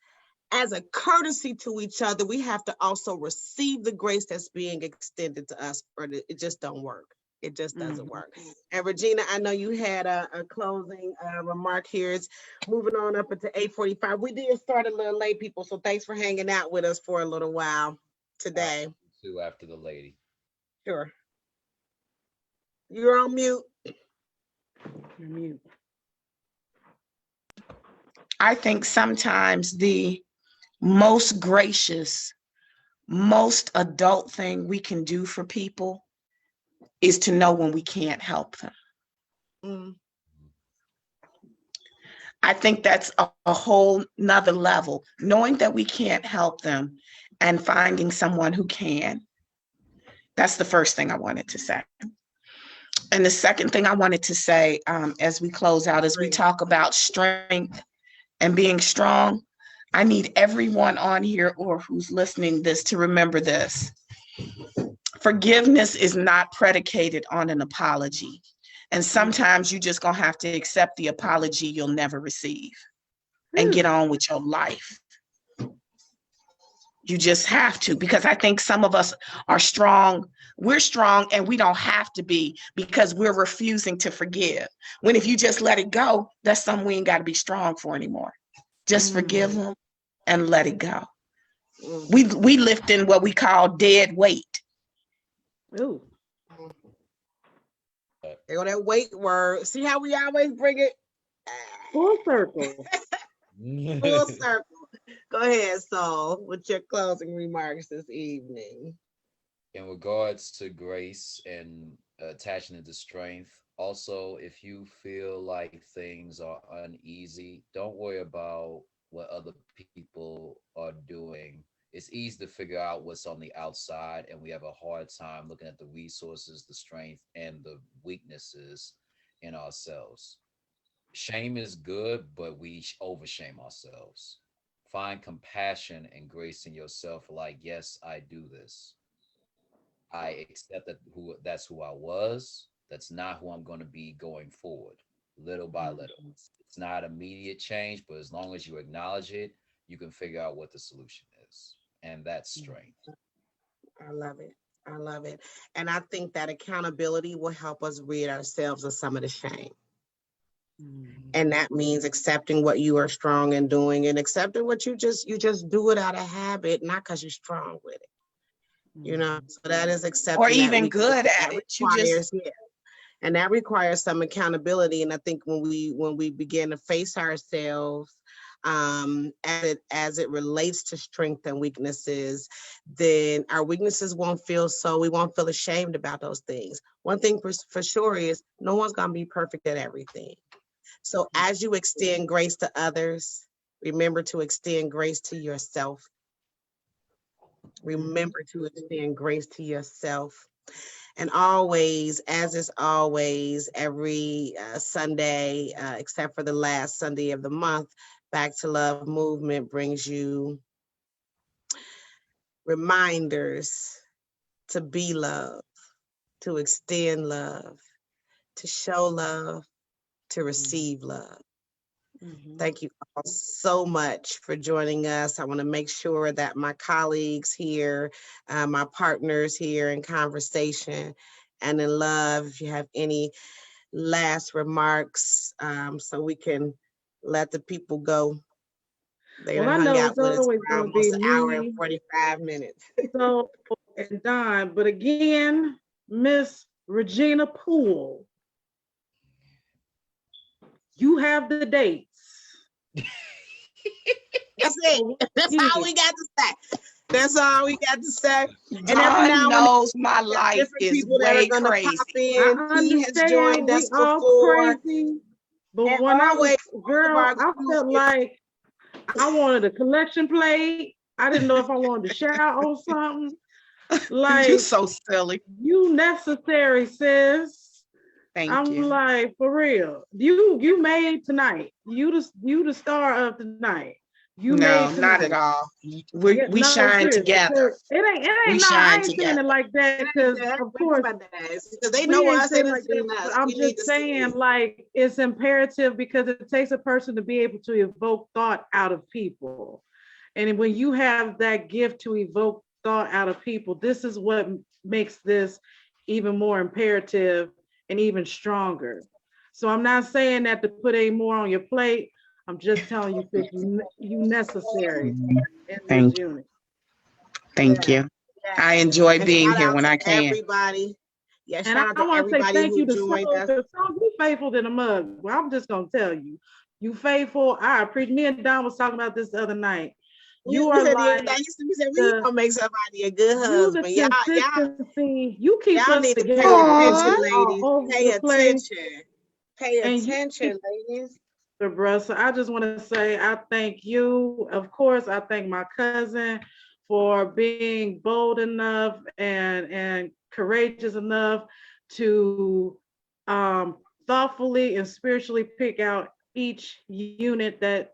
as a courtesy to each other, we have to also receive the grace that's being extended to us, or it just don't work. It just doesn't work. And Regina, I know you had a closing remark here. It's moving on up into 8:45. We did start a little late, people, so thanks for hanging out with us for a little while today. After the lady. Sure. You're on mute. You're mute. I think sometimes the most gracious, most adult thing we can do for people is to know when we can't help them. I think that's a whole nother level, knowing that we can't help them and finding someone who can. That's the first thing I wanted to say. And the second thing I wanted to say as we close out, as we talk about strength and being strong, I need everyone on here or who's listening this to remember this. Forgiveness is not predicated on an apology. And sometimes you just gonna have to accept the apology you'll never receive and get on with your life. You just have to, because I think some of us are strong. We're strong and we don't have to be because we're refusing to forgive. When if you just let it go, that's something we ain't got to be strong for anymore. Just forgive them and let it go. We lift in what we call dead weight. Ooh. There go that weight word. See how we always bring it Full circle. full circle. Go ahead, Saul, with your closing remarks this evening. In regards to grace and attaching it to strength, also, if you feel like things are uneasy, don't worry about what other people are doing. It's easy to figure out what's on the outside, and we have a hard time looking at the resources, the strength, and the weaknesses in ourselves. Shame is good, but we overshame ourselves. Find compassion and grace in yourself, like, yes, I do this. I accept that's who I was. That's not who I'm going to be going forward, little by little. It's not immediate change, but as long as you acknowledge it, you can figure out what the solution is. And that's strength. I love it. I love it. And I think that accountability will help us rid ourselves of some of the shame. And that means accepting what you are strong in doing and accepting what you just do it out of habit, not because you're strong with it. You know, so that is accepting Or that even good at that it. You just requires, yeah. And that requires some accountability. And I think when we begin to face ourselves as it relates to strength and weaknesses, then our weaknesses we won't feel ashamed about those things. One thing for sure is no one's gonna be perfect at everything. So as you extend grace to others, remember to extend grace to yourself. Remember to extend grace to yourself. And always, as is always, every Sunday, except for the last Sunday of the month, Back to Love Movement brings you reminders to be love, to extend love, to show love, to receive love. Thank you all so much for joining us. I want to make sure that my colleagues here, my partners here in conversation and in love, if you have any last remarks, so we can let the people go. They Well, I hung know out it's with us always for going to be almost an hour and me, 45 minutes. so and Don, but again, Miss Regina Poole, you have the dates. That's it. That's all we got to say. That's all we got to say. And every God now and knows then, my we got life different is people that are way going to crazy. pop I in. He has understand joined we us all before. crazy, but And when I was always, girl, I felt like I wanted a collection plate. I didn't know if I wanted to shout or something. You're Like, so silly. you necessary, sis. Thank I'm you. like, for real. You made tonight. You the star of tonight. You No, made not tonight. at all. Yeah, We no, shine seriously. together. It We ain't no, I shine ain't saying together. it like that because of course because they we know ain't us, they saying done like that, seen us. but I'm We need just to see saying you. like it's imperative because it takes a person to be able to evoke thought out of people. And when you have that gift to evoke thought out of people, this is what makes this even more imperative and even stronger. So I'm not saying that to put any more on your plate. I'm just telling you, sis, you necessary in this Thank, unit. thank you. I enjoy And being shout here out when to I can. everybody. Yeah, And shout out I to want to say everybody thank who you to joined Soul, us. because Soul, you faithful than a mug. Well, I'm just gonna tell you, you faithful. I appreciate. Me and Don was talking about this the other night. You We are said the other day, like we said we the gonna make somebody a good you the husband. consistency. You keep Y'all us need to pay together when attention, Aw. we all ladies. over Pay the place, attention. Pay and you keep attention, ladies. the bruh. So I just want to say I thank you. Of course, I thank my cousin for being bold enough and courageous enough to thoughtfully and spiritually pick out each unit that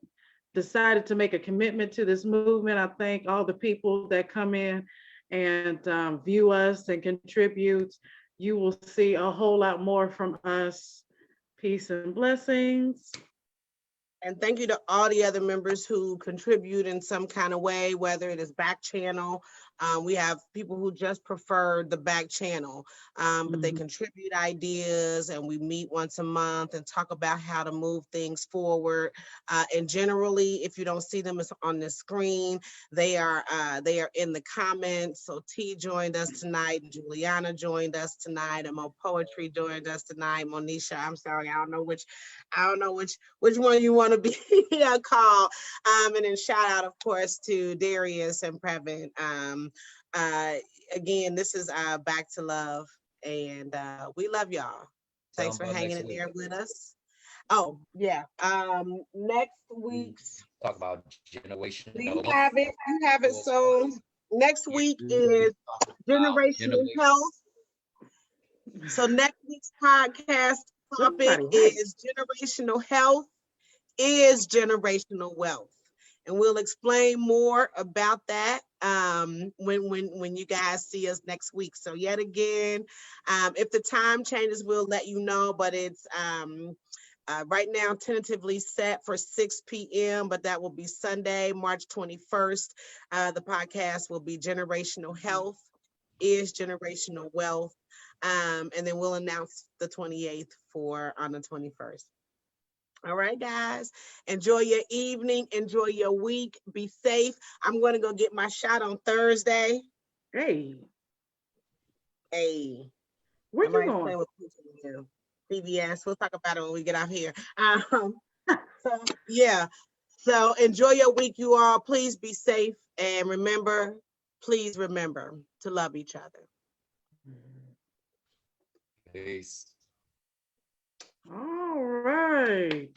decided to make a commitment to this movement. I thank all the people that come in and view us and contribute. You will see a whole lot more from us. Peace and blessings. And thank you to all the other members who contribute in some kind of way, whether it is back channel. We have people who just prefer the back channel, but they contribute ideas, and we meet once a month and talk about how to move things forward. And generally, if you don't see them on the screen, they are in the comments. So T joined us tonight, Juliana joined us tonight, and Mo Poetry joined us tonight. Monisha, I'm sorry, I don't know which one you want to be called. And then shout out, of course, to Darius and Previn. Again, this is Back to Love, and we love y'all. Thanks for hanging in there with us. Oh, yeah. Next week's talk about generation. you have it. You have it. So next week is generational health. So next week's podcast topic is generational health is generational wealth. And we'll explain more about that when you guys see us next week. So yet again, if the time changes, we'll let you know, but it's right now tentatively set for 6 p.m., but that will be Sunday, March 21st. The podcast will be Generational Health is Generational Wealth. And then we'll announce the 28th on the 21st. All right, guys, enjoy your evening, enjoy your week, be safe. I'm going to go get my shot on Thursday. Hey, where you going? CVS. We'll talk about it when we get out here. So yeah, so enjoy your week, you all. Please be safe, and please remember to love each other. Peace. All right.